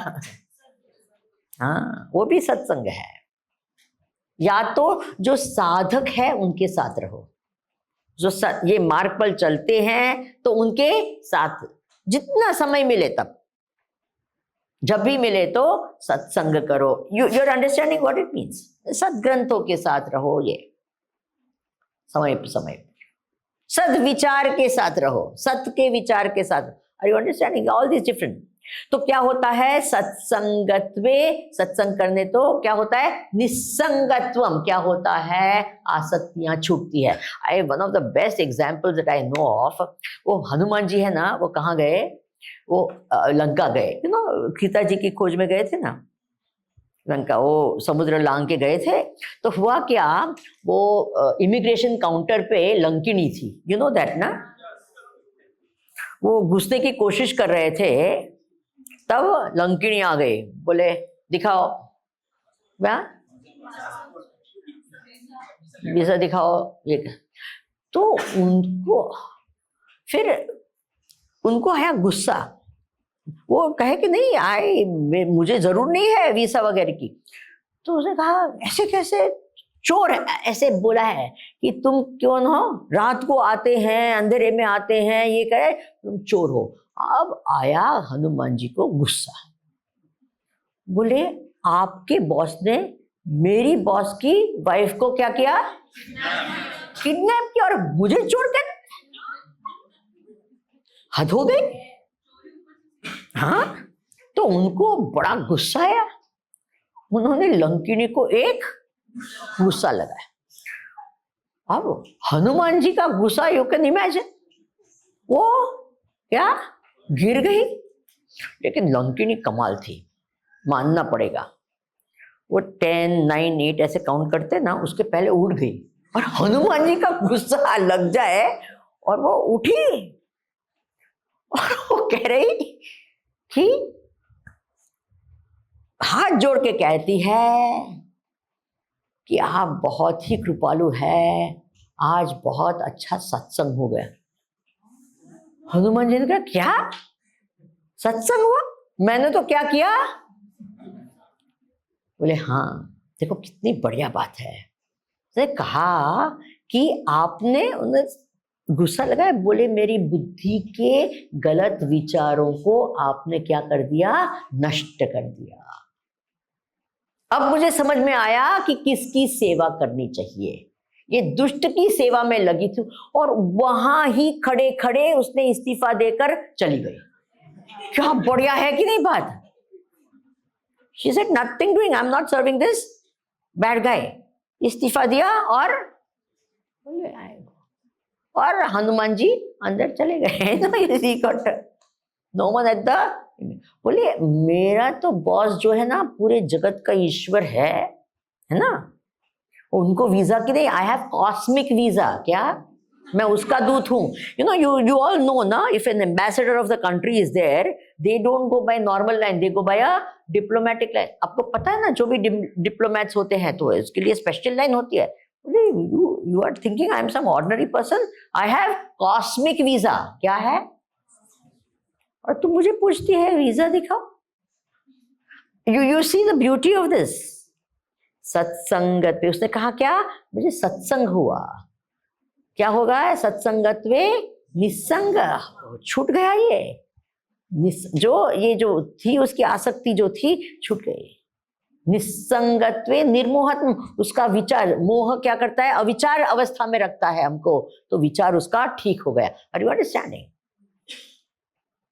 Speaker 1: हाँ, वो भी सत्संग है। या तो जो साधक है उनके साथ रहो, जो ये मार्ग पर चलते हैं तो उनके साथ जितना समय मिले, तब जब भी मिले तो सत्संग करो। Your understanding what it means? सदग्रंथों के साथ रहो, ये समय समय सदविचार के साथ रहो, सत्य के विचार के साथ। Are you understanding all this different? तो क्या होता है? सत्संगत्वे, सत्संग करने तो क्या होता है? निस्संगत्वम, क्या होता है? आसक्तियां छूटती है। I one of the best examples that I know of, वो हनुमान जी है ना, वो कहाँ गए? वो लंका गए, यू नो, सीता जी की खोज में गए थे ना लंका, वो समुद्र लांग के गए थे। तो हुआ क्या, वो इमिग्रेशन काउंटर पे लंकिनी थी, यू नो दैट ना। वो घुसने की कोशिश कर रहे थे, तब लंकिनी आ गई, बोले दिखाओ क्या, वीजा दिखाओ ये। तो उनको फिर उनको है गुस्सा, वो कहे कि नहीं मुझे जरूर नहीं है वीसा वगैरह की। तो उसने कहा ऐसे कैसे, चोर है, ऐसे बोला है कि तुम क्यों हो, रात को आते हैं, अंधेरे में आते हैं, ये कहे तुम चोर हो। अब आया हनुमान जी को गुस्सा, बोले आपके बॉस ने मेरी बॉस की वाइफ को क्या किया, किडनैप किया, और मुझे चोर कर, हद हो गई। हाँ, तो उनको बड़ा गुस्सा आया, उन्होंने लंकिनी को एक गुस्सा लगाया। अब हनुमान जी का गुस्सा, यू कैन इमेजिन, वो क्या गिर गई। लेकिन लंकिनी कमाल थी, मानना पड़ेगा। वो 10, 9, 8 ऐसे काउंट करते ना, उसके पहले उठ गई, और हनुमान जी का गुस्सा लग जाए और वो उठी और वो कह रही कि हाथ जोड़ के कहती है कि आप बहुत ही कृपालु है, आज बहुत अच्छा सत्संग हो गया। हनुमान जी ने कहा क्या सत्संग हुआ, मैंने तो क्या किया। बोले हाँ, देखो कितनी बढ़िया बात है। उसने कहा कि आपने, उन्हें गुस्सा लगा, बोले मेरी बुद्धि के गलत विचारों को आपने क्या कर दिया, नष्ट कर दिया। अब मुझे समझ में आया कि किसकी सेवा करनी चाहिए। ये दुष्ट की सेवा में लगी थी, और वहां ही खड़े खड़े उसने इस्तीफा देकर चली गई। क्या बढ़िया है कि नहीं बात। She said nothing doing, I'm not serving this bad guy. इस्तीफा दिया और बोले आएगा, और हनुमान जी अंदर चले गए। नो वन एट द, बोले मेरा तो बॉस जो है ना पूरे जगत का ईश्वर है ना, उनको वीजा की नहीं, आई हैव कॉस्मिक वीजा, क्या मैं उसका दूत हूँ। यू ऑल नो ना, if an ambassador of the country is there, they don't go by normal line, they go by a diplomatic line. आपको पता है ना, जो भी डिप्लोमेट्स होते हैं तो इसके लिए स्पेशल लाइन होती है। You are thinking I am some ordinary person, I have cosmic visa, क्या है, और तुम मुझे पूछती है वीजा दिखाओ। You see the beauty of this सत्संगत पे। उसने कहा क्या, मुझे सत्संग हुआ, क्या होगा, सत्संगत्वे निस्संग, छूट गया ये जो थी उसकी आसक्ति जो थी छूट गई। निस्संगत्वे निर्मोहत्म, उसका विचार, मोह क्या करता है, अविचार अवस्था में रखता है हमको, तो विचार उसका ठीक हो गया। Are you understanding.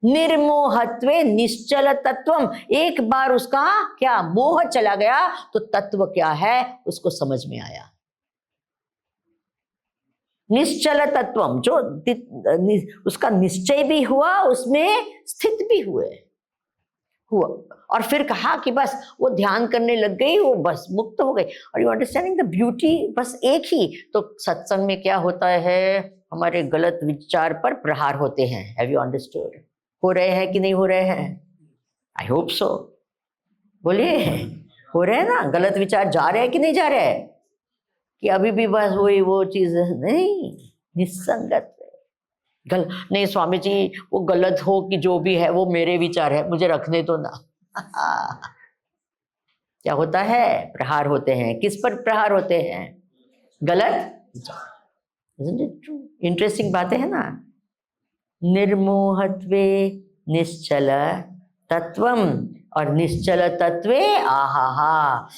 Speaker 1: निर्मोहत्वे निश्चल तत्वम, एक बार उसका क्या मोह चला गया तो तत्व क्या है उसको समझ में आया। निश्चल तत्वम, जो उसका निश्चय भी हुआ, उसमें स्थित भी हुआ, और फिर कहा कि बस वो ध्यान करने लग गई, वो बस मुक्त हो गई। और यू अंडरस्टैंडिंग द ब्यूटी, बस एक ही तो सत्संग में क्या होता है, हमारे गलत विचार पर प्रहार होते हैं। हैव यू अंडरस्टूड, हो रहे हैं कि नहीं हो रहे हैं, आई होप सो, बोलिए हो रहे हैं ना, गलत विचार जा रहे हैं कि नहीं जा रहे हैं, कि अभी भी बस वही वो चीज नहीं, निस्संगत नहीं स्वामी जी वो गलत हो कि जो भी है वो मेरे विचार है, मुझे रखने दो ना। क्या होता है, प्रहार होते हैं। किस पर प्रहार होते हैं, गलत विचार। इंटरेस्टिंग बातें है ना। निर्मोहत्वे निश्चल तत्वम, और निश्चल तत्वे आहा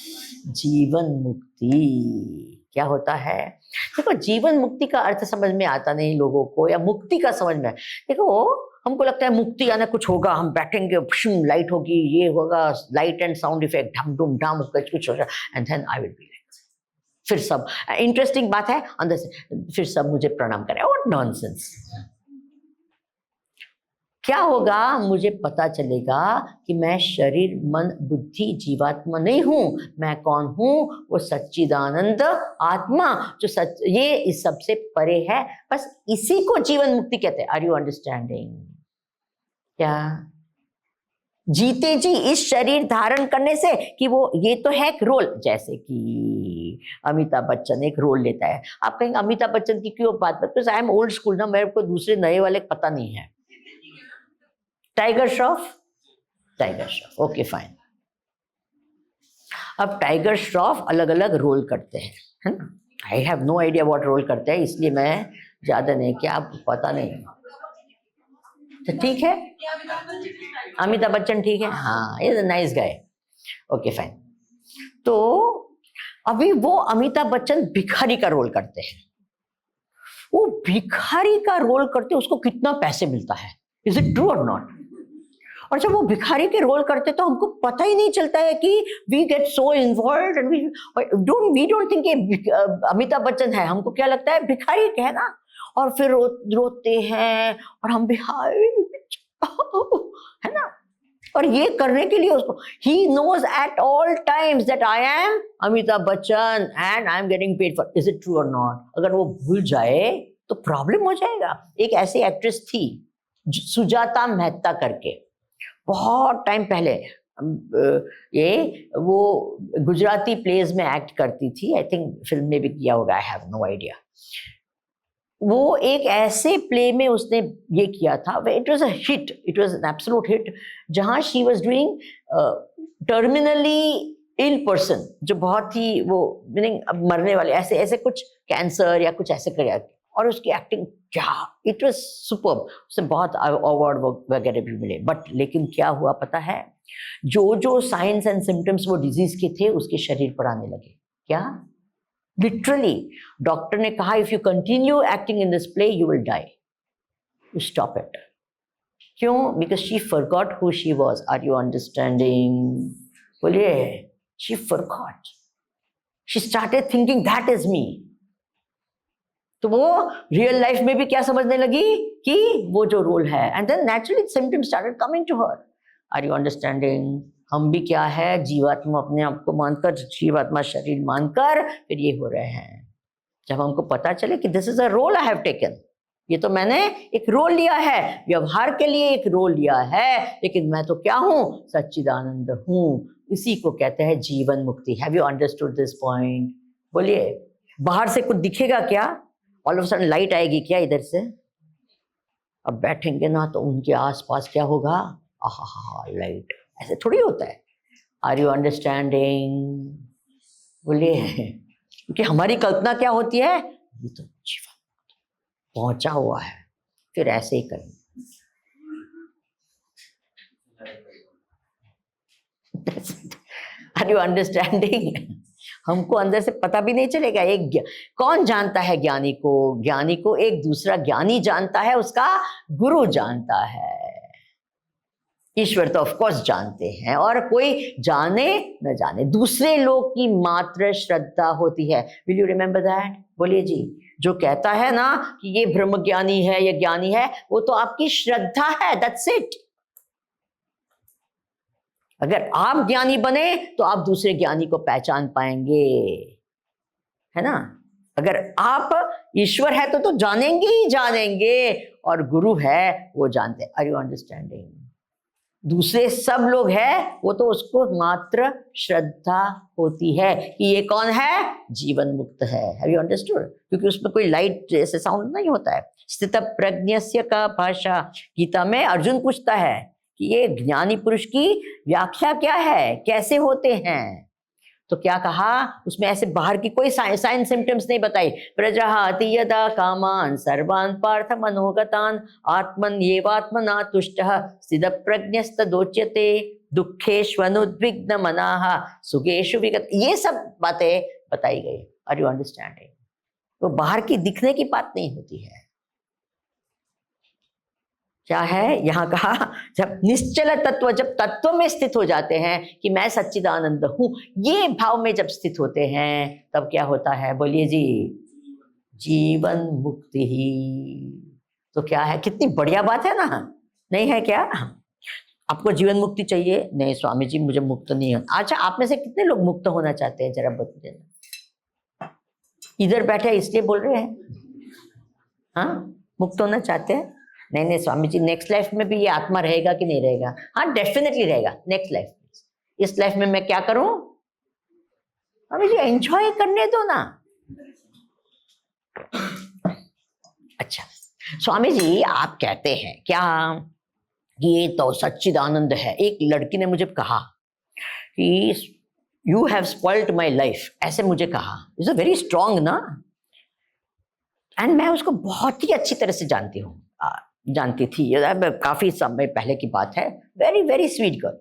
Speaker 1: जीवन मुक्ति। क्या होता है, देखो जीवन मुक्ति का अर्थ समझ में आता नहीं लोगों को, या मुक्ति का समझ में। देखो हमको लगता है मुक्ति आना कुछ होगा, हम बैठेंगे, लाइट होगी, ये होगा, लाइट एंड साउंड इफेक्ट, ढम ढुम ढम कुछ होगा, and then I will be like, फिर सब इंटरेस्टिंग बात है अंदर से, फिर सब मुझे प्रणाम करें। What nonsense. क्या होगा, मुझे पता चलेगा कि मैं शरीर मन बुद्धि जीवात्मा नहीं हूं, मैं कौन हूं, वो सच्चिदानंद आत्मा जो सच, ये इस सबसे परे है। बस इसी को जीवन मुक्ति कहते हैं। Are you understanding. क्या जीते जी इस शरीर धारण करने से, कि वो ये तो है एक रोल, जैसे कि अमिताभ बच्चन एक रोल लेता है। आप कहेंगे अमिताभ बच्चन की क्यों बात, because I am old school ना, मेरे को दूसरे नए वाले पता नहीं है। Tiger Shroff Tiger Shroff, okay fine. अब टाइगर श्रॉफ अलग अलग रोल करते हैं, है ना? I have no idea what role करते हैं, इसलिए मैं ज्यादा नहीं, क्या पता नहीं। तो ठीक है, अमिताभ बच्चन ठीक है, हाँ, ये नाइस गाय, ओके फाइन। तो अभी वो अमिताभ बच्चन भिखारी का रोल करते हैं। वो भिखारी का रोल करते उसको कितना पैसे मिलता है, इज इट ट्रू और नॉट? और जब वो भिखारी के रोल करते तो हमको पता ही नहीं चलता है कि we get so involved and we don't think ये अमिताभ बच्चन है, हमको क्या लगता है भिखारी है ना, और फिर रोते हैं और हम भी हाय है ना। और ये करने के लिए उसको he knows at all times that I am Amitabh Bachchan and I am getting paid for, is it true or not? अगर वो भूल जाए तो प्रॉब्लम हो जाएगा। एक ऐसी एक्ट्रेस थी सुजाता मेहता करके, बहुत टाइम पहले, ये वो गुजराती प्लेज में एक्ट करती थी, आई थिंक फिल्म में भी किया होगा, आई हैव नो आइडिया। वो एक ऐसे प्ले में उसने ये किया था, it was a hit, it was an absolute hit, जहां she was doing terminally ill person, जो बहुत ही वो मीनिंग अब मरने वाले, ऐसे ऐसे कुछ कैंसर या कुछ ऐसे कर, और उसकी एक्टिंग क्या, इट वाज सुपर्ब, उसने बहुत अवार्ड वगैरह भी मिले। बट लेकिन क्या हुआ पता है, जो जो साइंस एंड सिम्टम्स वो डिजीज के थे उसके शरीर पर आने लगे। क्या? लिटरली डॉक्टर ने कहा if you continue acting in this play you will die, you stop it. क्यों? Because she forgot who she was. Are you understanding? बोलिए। She forgot, she started thinking that is me. तो वो real life में भी क्या समझने लगी कि वो जो रोल है, and then naturally symptoms started coming to her. Are you understanding? हम भी क्या है, जीवात्मा अपने आप को मानकर, जीवात्मा शरीर मानकर फिर ये हो रहे हैं। जब हमको पता चले कि this is a role I have taken, ये तो मैंने एक रोल लिया है, व्यवहार के लिए एक रोल लिया है, लेकिन मैं तो क्या हूं? सच्चिदानंद हूं। इसी को कहते हैं जीवन मुक्ति। Have you understood this point? बोलिए। बाहर से कुछ दिखेगा क्या? ऑल ऑफ सडन लाइट आएगी क्या इधर से? अब बैठेंगे ना तो उनके आसपास क्या होगा? आहा लाइट, ऐसे थोड़ी होता है। Are you understanding? बोलिए। क्योंकि हमारी कल्पना क्या होती है, ये तो जीवन पहुंचा हुआ है, फिर ऐसे ही करेंगे। Are you understanding? हमको अंदर से पता भी नहीं चलेगा। एक कौन जानता है ज्ञानी को? ज्ञानी को एक दूसरा ज्ञानी जानता है, उसका गुरु जानता है। ईश्वर तो ऑफ कोर्स जानते हैं, और कोई जाने न जाने, दूसरे लोग की मात्र श्रद्धा होती है। Will you remember that? बोलिए जी। जो कहता है ना कि ये ब्रह्म ज्ञानी है, ये ज्ञानी है, वो तो आपकी श्रद्धा है, दैट्स इट। अगर आप ज्ञानी बने तो आप दूसरे ज्ञानी को पहचान पाएंगे, है ना? अगर आप ईश्वर है तो जानेंगे ही जानेंगे, और गुरु है वो जानते हैं। Are you understanding? दूसरे सब लोग हैं, वो तो उसको मात्र श्रद्धा होती है कि ये कौन है? जीवन मुक्त है। Have you understood? क्योंकि उसमें कोई लाइट जैसे साउंड नहीं होता है। स्थित प्रज्ञस्य का भाषा, गीता में अर्जुन पूछता है कि ये ज्ञानी पुरुष की व्याख्या क्या है, कैसे होते हैं? तो क्या कहा उसमें? ऐसे बाहर की कोई साइन सिम्टम्स नहीं बताई। प्रजहाति यदा कामान सर्वान् पार्थ मनोगतान् आत्मन्येवात्मना तुष्टः स्थितप्रज्ञस्तदोच्यते दुःखेष्वनुद्विग्न मनाः सुखेषु विगत। ये सब बातें बताई गई। Are you understanding? वो बाहर की दिखने की बात नहीं होती है। क्या है यहाँ कहा? जब निश्चल तत्व, जब तत्व में स्थित हो जाते हैं कि मैं सच्चिदानंद हूं, ये भाव में जब स्थित होते हैं तब क्या होता है? बोलिए जी। जीवन मुक्ति ही। तो क्या है? कितनी बढ़िया बात है ना, नहीं है क्या? आपको जीवन मुक्ति चाहिए? नहीं स्वामी जी मुझे मुक्त नहीं होना। अच्छा, आप में से कितने लोग मुक्त होना चाहते हैं? जरा बता देना। इधर बैठे इसलिए बोल रहे हैं, हाँ मुक्त होना चाहते हैं? नहीं नहीं स्वामी जी, नेक्स्ट लाइफ में भी ये आत्मा रहेगा कि नहीं रहेगा? हाँ डेफिनेटली रहेगा नेक्स्ट लाइफ। इस लाइफ में मैं क्या करूं? स्वामी जी एंजॉय करने दो ना। अच्छा स्वामी जी, आप कहते हैं क्या ये तो सच्चिदानंद है। एक लड़की ने मुझे कहा कि you have spoiled my life, ऐसे मुझे कहा। इज अ वेरी स्ट्रॉन्ग ना, एंड मैं उसको बहुत ही अच्छी तरह से जानती हूँ, जानती थी, काफी समय पहले की बात है। Very very sweet girl.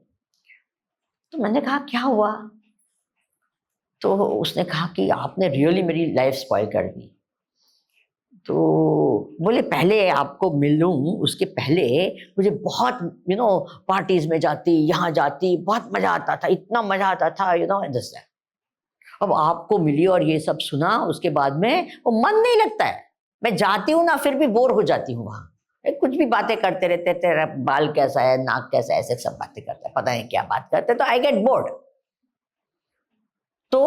Speaker 1: तो मैंने कहा क्या हुआ? तो उसने कहा कि आपने रियली मेरी लाइफ स्पॉइल कर दी। तो बोले पहले आपको मिलूं उसके पहले मुझे बहुत पार्टीज में जाती, यहाँ जाती, बहुत मजा आता था, इतना मजा आता था दिस। अब आपको मिली और ये सब सुना, उसके बाद में वो मन नहीं लगता है। मैं जाती हूँ ना, फिर भी बोर हो जाती हूँ वहां। कुछ भी बातें करते रहते, तेरा बाल कैसा है, नाक कैसा है, ऐसे सब बातें करते हैं, पता नहीं क्या बात करते, तो आई गेट बोर्ड। तो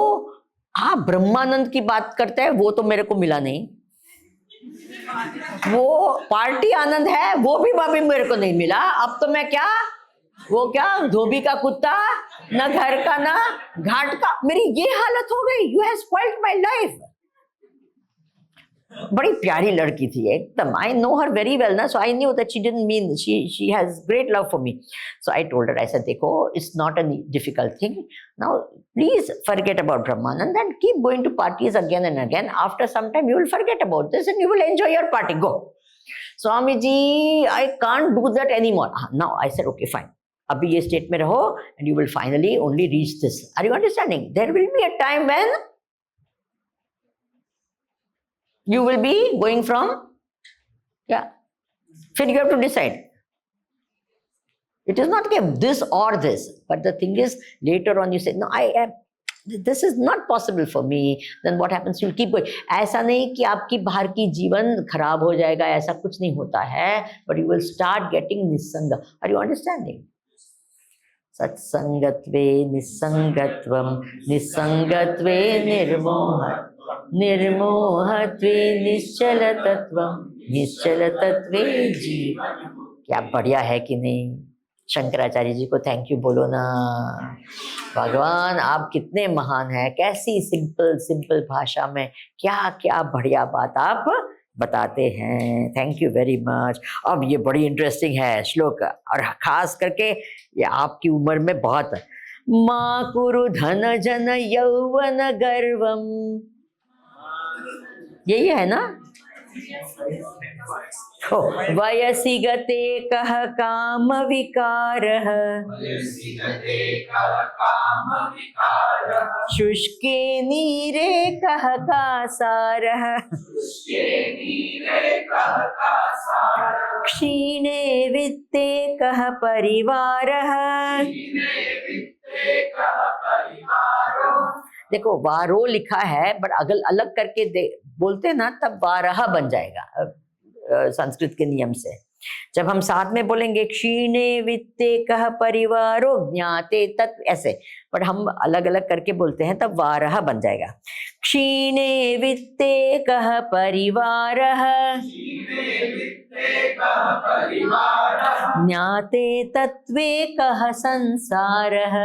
Speaker 1: आप ब्रह्मानंद की बात करते हैं, वो तो मेरे को मिला नहीं। वो पार्टी आनंद है, वो भी मेरे को नहीं मिला। अब तो मैं क्या, वो क्या धोबी का कुत्ता, ना घर का ना घाट का, मेरी ये हालत हो गई। You have spoiled my life. बड़ी प्यारी लड़की थी एकदम। I know her very well ना, so I knew that she didn't mean, she has great love for me. So I told her, I said देखो, it's not a difficult thing, now please forget about Brahmanand and keep going to parties again and again. After some time you will forget about this and you will enjoy your party, go. Swami ji, I can't do that anymore. Now I said okay fine, अभी ये state में रहो and you will finally only reach this. Are you understanding? There will be a time when you will be going from, yeah, then you have to decide. It is not this or this, but the thing is later on you say no, this is not possible for me, then what happens? You will keep going. ऐसा नहीं कि आपकी बाहर की जीवन खराब हो जाएगा, ऐसा कुछ नहीं होता है, but you will start getting निस्संग. Are you understanding? सत्संगत्वे निस्संगत्वम, निस्संगत्वे निर्मोहत्वम, निर्मोहत्वे निश्चल तत्वम, निश्चल तत्वे जीवन। क्या बढ़िया है कि नहीं? शंकराचार्य जी को थैंक यू बोलो ना। भगवान आप कितने महान हैं, कैसी सिंपल सिंपल भाषा में क्या क्या बढ़िया बात आप बताते हैं। Thank you very much. अब ये बड़ी इंटरेस्टिंग है श्लोक, और खास करके ये आपकी उम्र में बहुत। माँ कुरु धन जन यौवन गर्वम, यही है ना? वयसि गते कः काम विकारः, शुष्के नीरे कः कासारः, क्षीणे वित्ते कः परिवारः। देखो वारो लिखा है, बट अगर अलग करके बोलते ना तब वारह बन जाएगा संस्कृत के नियम से। जब हम साथ में बोलेंगे क्षीणे वित्ते कह परिवारो ज्ञाते तत्, ऐसे, पर हम अलग अलग करके बोलते हैं तब वारह बन जाएगा। क्षीणे वित्ते कह परिवारः, ज्ञाते तत्वे कह संसारः,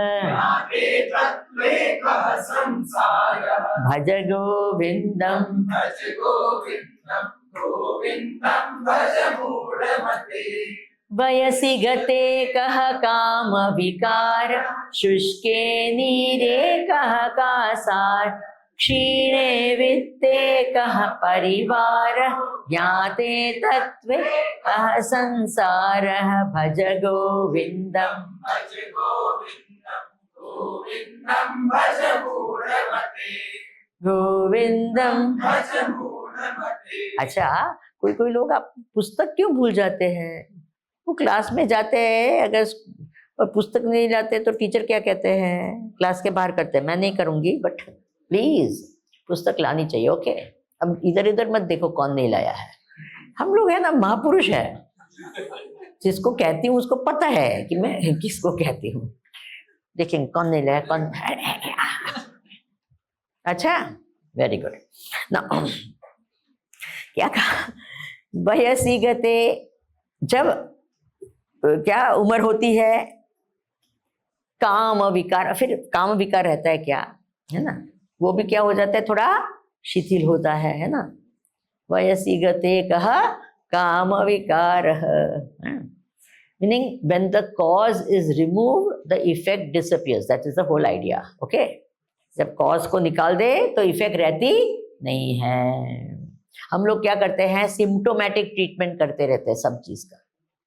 Speaker 1: भज गोविंदम, वयसि गते कः काम विकार, शुष्के नीरे कः कासार, क्षीणे वित्ते कः परिवार, ज्ञाते तत्वे कः संसारः, भज गोविंदम, गोविंदम। अच्छा, कोई कोई लोग आप पुस्तक क्यों भूल जाते हैं? वो क्लास में जाते हैं, अगर पुस्तक नहीं लाते तो टीचर क्या कहते हैं? क्लास के बाहर करते हैं। मैं नहीं करूंगी, बट प्लीज पुस्तक लानी चाहिए, ओके? अब इधर इधर मत देखो कौन नहीं लाया है। हम लोग है ना महापुरुष है, जिसको कहती हूँ उसको पता है कि मैं किसको कहती हूँ। देखेंगे कौन नहीं लाया, कौन। अच्छा, वेरी गुड ना। क्या कहा? वयसि गते, जब क्या उम्र होती है, काम विकार, फिर काम विकार रहता है क्या, है ना? वो भी क्या हो जाता है, थोड़ा शिथिल होता है ना? वयसि गते कहा काम विकार, Meaning, when the cause is removed, the effect disappears. That is the whole idea. Okay? जब cause को निकाल दे तो effect रहती नहीं है. हम लोग क्या करते हैं? सिम्टोमेटिक ट्रीटमेंट करते रहते हैं सब चीज का,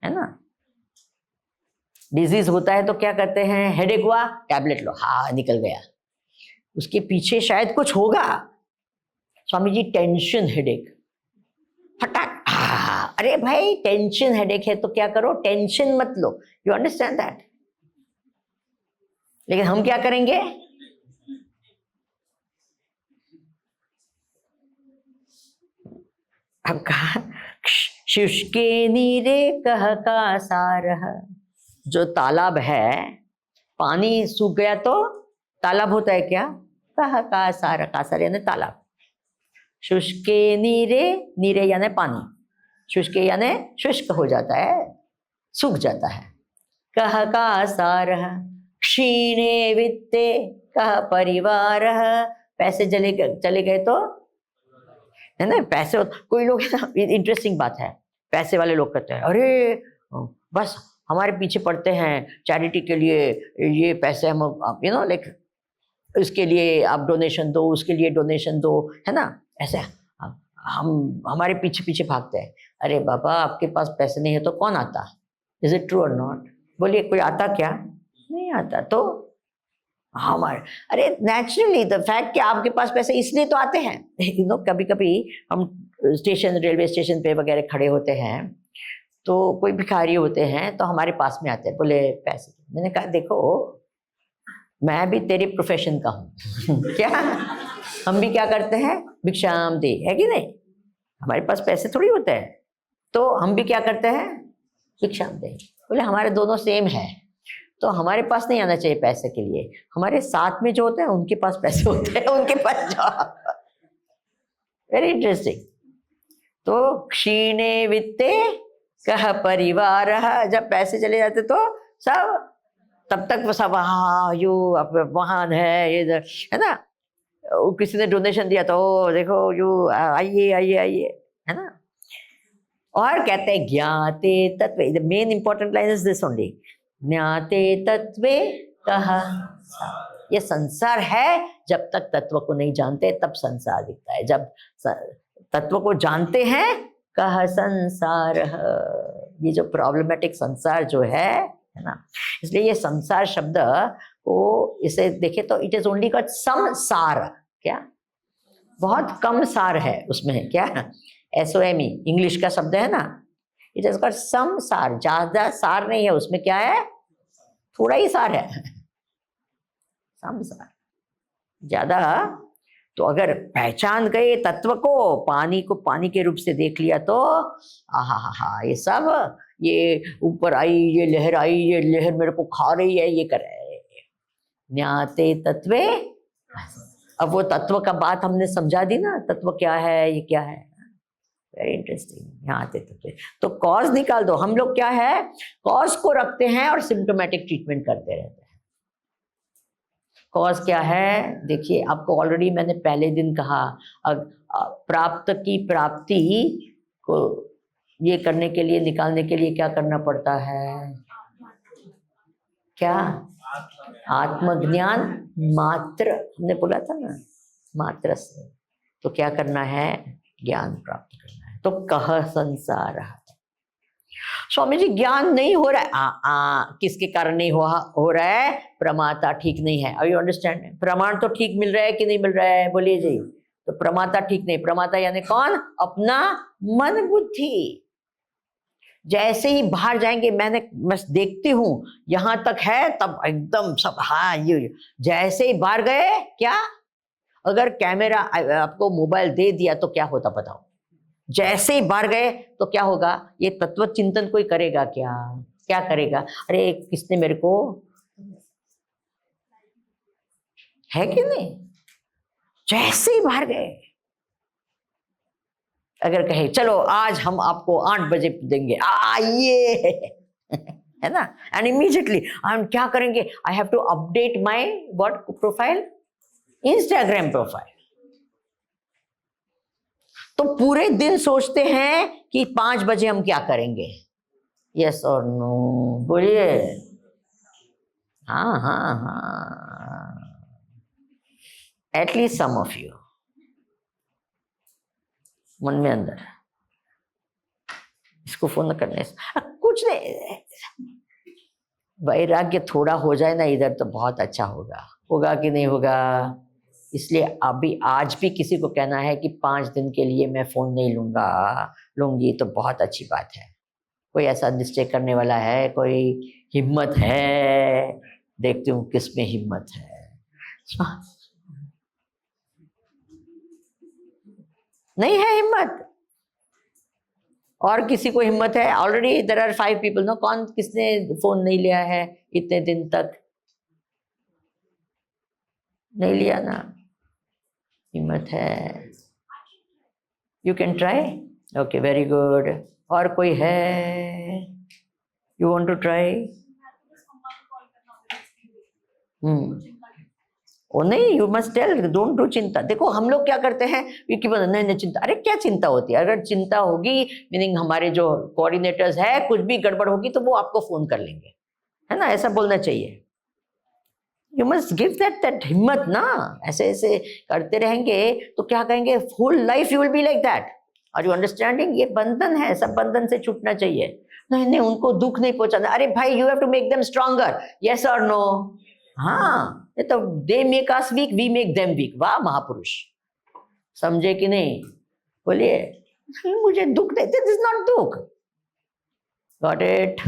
Speaker 1: है ना? डिजीज होता है तो क्या करते हैं? हेडेक हुआ, टैबलेट लो, हाँ निकल गया. उसके पीछे शायद कुछ होगा. स्वामी जी, टेंशन हेडेक, फटाक, अरे भाई टेंशन हेडेक है तो क्या करो? टेंशन मत लो. You understand that? लेकिन हम क्या करेंगे? अब कहा शुष्के नीरे कह का सारह. जो तालाब है, पानी सूख गया तो तालाब होता है क्या? कह का सार, का सार यानी तालाब. शुष्के नीरे, नीरे यानी पानी, शुष्के यानी शुष्क हो जाता है, सूख जाता है. कह का सारह क्षीणे वित्ते कह परिवार. पैसे चले गए तो, है ना? पैसे, कोई लोग इंटरेस्टिंग बात है, पैसे वाले लोग कहते हैं अरे बस हमारे पीछे पड़ते हैं चैरिटी के लिए, ये पैसे हम लाइक इसके लिए आप डोनेशन दो, उसके लिए डोनेशन दो, है ना? ऐसे हम हमारे पीछे पीछे भागते हैं. अरे बाबा, आपके पास पैसे नहीं है तो कौन आता? इज इट ट्रू और नॉट? बोलिए, कोई आता क्या? नहीं आता. तो हमारे, अरे नेचुरली द फैक्ट कि आपके पास पैसे इसलिए तो आते हैं. कभी कभी हम स्टेशन, रेलवे स्टेशन पे वगैरह खड़े होते हैं तो कोई भिखारी होते हैं तो हमारे पास में आते हैं, बोले पैसे. मैंने कहा देखो, मैं भी तेरे प्रोफेशन का हूँ क्या? हम भी क्या करते हैं? भिक्षाम दे, है कि नहीं? हमारे पास पैसे थोड़ी होते हैं तो हम भी क्या करते हैं? भिक्षाम दे. बोले हमारे दोनों सेम है, तो हमारे पास नहीं आना चाहिए पैसे के लिए. हमारे साथ में जो होते हैं उनके पास पैसे होते हैं, उनके पास जाओ. Very interesting. तो क्षीणे वित्ते कह परिवार. जब पैसे चले जाते तो सब, तब तक वो सब हाँ यू महान है, ये है ना? किसी ने डोनेशन दिया तो देखो यू आइए आइए आइए, है ना? और कहते हैं ज्ञाते तत्वे, the main important line is this only, ज्ञाते तत्वे कह. ये संसार है. जब तक तत्व को नहीं जानते तब संसार दिखता है. जब तत्व को जानते हैं, कह संसार. ये जो प्रॉब्लमेटिक संसार जो है ना, इसलिए ये संसार शब्द को इसे देखे तो it is only got some सार. क्या? बहुत कम सार है उसमें. क्या? SOME इंग्लिश का शब्द है ना. इट इज गॉट सम सार. ज्यादा सार नहीं है उसमें. क्या है? थोड़ा ही सार है. सम सार, ज्यादा. तो अगर पहचान गए तत्व को, पानी को पानी के रूप से देख लिया तो आहा, ये सब, ये ऊपर आई, ये लहर मेरे को खा रही है, ये कर रहे. ज्ञाते तत्वे. अब वो तत्व का बात हमने समझा दी ना, तत्व क्या है, ये क्या है. Very interesting. ज्ञाते तत्वे. तो कॉज निकाल दो. हम लोग क्या है? कॉज को रखते हैं और सिम्टोमेटिक ट्रीटमेंट करते रहते हैं. कॉज क्या है? देखिए, आपको ऑलरेडी मैंने पहले दिन कहा, प्राप्त की प्राप्ति को ये करने के लिए, निकालने के लिए क्या करना पड़ता है? क्या? आत्मज्ञान मात्र. हमने बोला था ना, मात्र से. तो क्या करना है? ज्ञान प्राप्त करना है. तो कह संसार. स्वामी जी, ज्ञान नहीं हो रहा है. किसके कारण नहीं हो रहा है? प्रमाता ठीक नहीं है. You understand? प्रमाण तो ठीक मिल रहा है कि नहीं मिल रहा है? बोलिए जी. तो प्रमाता ठीक नहीं. प्रमाता यानी कौन? अपना मन बुद्धि. जैसे ही बाहर जाएंगे, मैं देखती हूं यहां तक है, तब एकदम सब हाँ ये. जैसे ही बाहर गए, क्या? अगर कैमरा आपको मोबाइल दे दिया तो क्या होता बताओ? जैसे ही बाहर गए तो क्या होगा? ये तत्व चिंतन कोई करेगा क्या? क्या करेगा? अरे किसने मेरे को, है कि नहीं? जैसे ही बाहर गए, अगर कहे चलो आज हम आपको 8 बजे देंगे, आइए है ना? एंड इमीडिएटली हम क्या करेंगे? I have to update my what profile? Instagram profile. तो पूरे दिन सोचते हैं कि 5 बजे हम क्या करेंगे. यस और नो बोलिए। हाँ हाँ हाँ, एटलीस्ट सम ऑफ यू मन में अंदर इसको फोन करने से कुछ नहीं, वैराग्य थोड़ा हो जाए ना इधर तो बहुत अच्छा होगा। होगा कि नहीं होगा? इसलिए अभी आज भी किसी को कहना है कि 5 दिन के लिए मैं फोन नहीं लूंगा, लूंगी, तो बहुत अच्छी बात है। कोई ऐसा निश्चय करने वाला है? कोई हिम्मत है? देखती हूँ किसमें हिम्मत है। नहीं है हिम्मत? और किसी को हिम्मत है? Already there are 5 people no. कौन किसने फोन नहीं लिया है इतने दिन तक? नहीं लिया ना? हिम्मत है? You can try. Okay, very good. और कोई है? You want to try? Oh नहीं, you must tell, don't do चिंता। देखो हम लोग क्या करते हैं, ये कि नहीं नहीं चिंता, अरे क्या चिंता होती है? अगर चिंता होगी मीनिंग हमारे जो कोऑर्डिनेटर्स है कुछ भी गड़बड़ होगी तो वो आपको फोन कर लेंगे, है ना? ऐसा बोलना चाहिए। यू मस्ट गिव दैट हिम्मत ना। ऐसे ऐसे करते रहेंगे तो क्या कहेंगे, full life you will be like that. Are you understanding? ये बंधन है, सब बंधन से छूटना चाहिए। नहीं नहीं, उनको दुख नहीं पहुंचाना। अरे भाई, you have to make them stronger, yes और नो? हाँ, ये तो they make us weak, we make them weak. वाह महापुरुष, समझे कि नहीं? बोलिए। मुझे दुख नहीं, दिस इज नॉट दुख। Got it?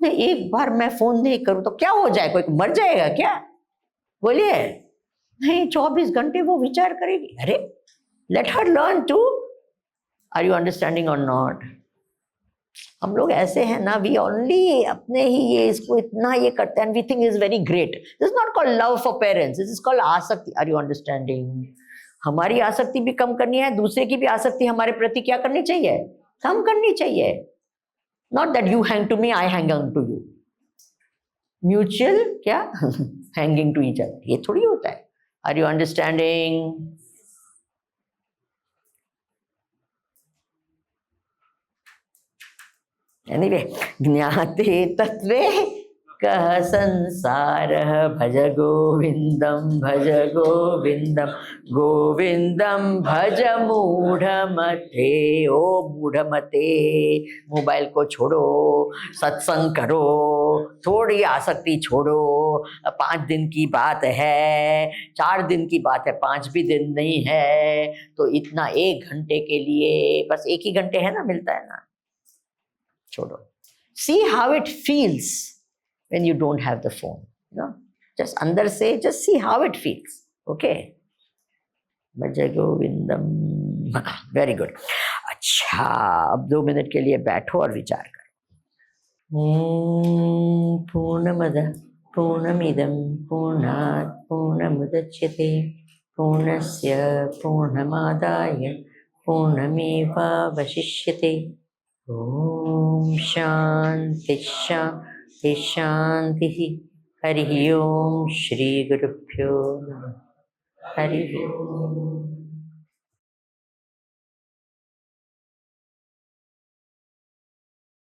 Speaker 1: नहीं, एक बार मैं फोन नहीं करूं तो क्या हो जाए? कोई मर जाएगा क्या? बोलिए। नहीं, 24 घंटे वो विचार करेगी। अरे let her learn to. Are you understanding और नॉट? हम लोग ऐसे हैं ना, वी ओनली अपने ही ये इसको इतना ये करते हैं, we think is very great. This is not called love for parents, this is called आसक्ति। Are you understanding? हमारी आसक्ति भी कम करनी है, दूसरे की भी आसक्ति हमारे प्रति क्या करनी चाहिए? कम करनी चाहिए। Not that you hang to me, I hang on to you. Mutual क्या हैंगिंग टू ईच अदर, ये थोड़ी होता है। Are you understanding? एनीवे, ज्ञाते तत्वे कः संसारः, भज गोविंदम भज गोविंदम, गोविंदम भज मूढ़मते। ओ मूढ़मते, मोबाइल को छोड़ो, सत्संग करो, थोड़ी आसक्ति छोड़ो। 5 दिन की बात है, 4 दिन की बात है, 5 भी दिन नहीं है, तो इतना 1 घंटे के लिए, बस 1 ही घंटे है ना, मिलता है ना, छोड़ो। See how it feels when you don't have the phone, you know, just अंदर से just see how it feels, okay? भज गोविंदम, वेरी गुड। अच्छा, अब 2 मिनट के लिए बैठो और विचार करो। पूर्णमद पूर्णमिदं पूर्णात् पूर्णमुदच्यते, पूर्णस्य पूर्णमादाय पूर्णमेवावशिष्यते। ओम शांति शांति शांति। हरि ओम। श्री गुरुभ्यो नमः। हरि ओम।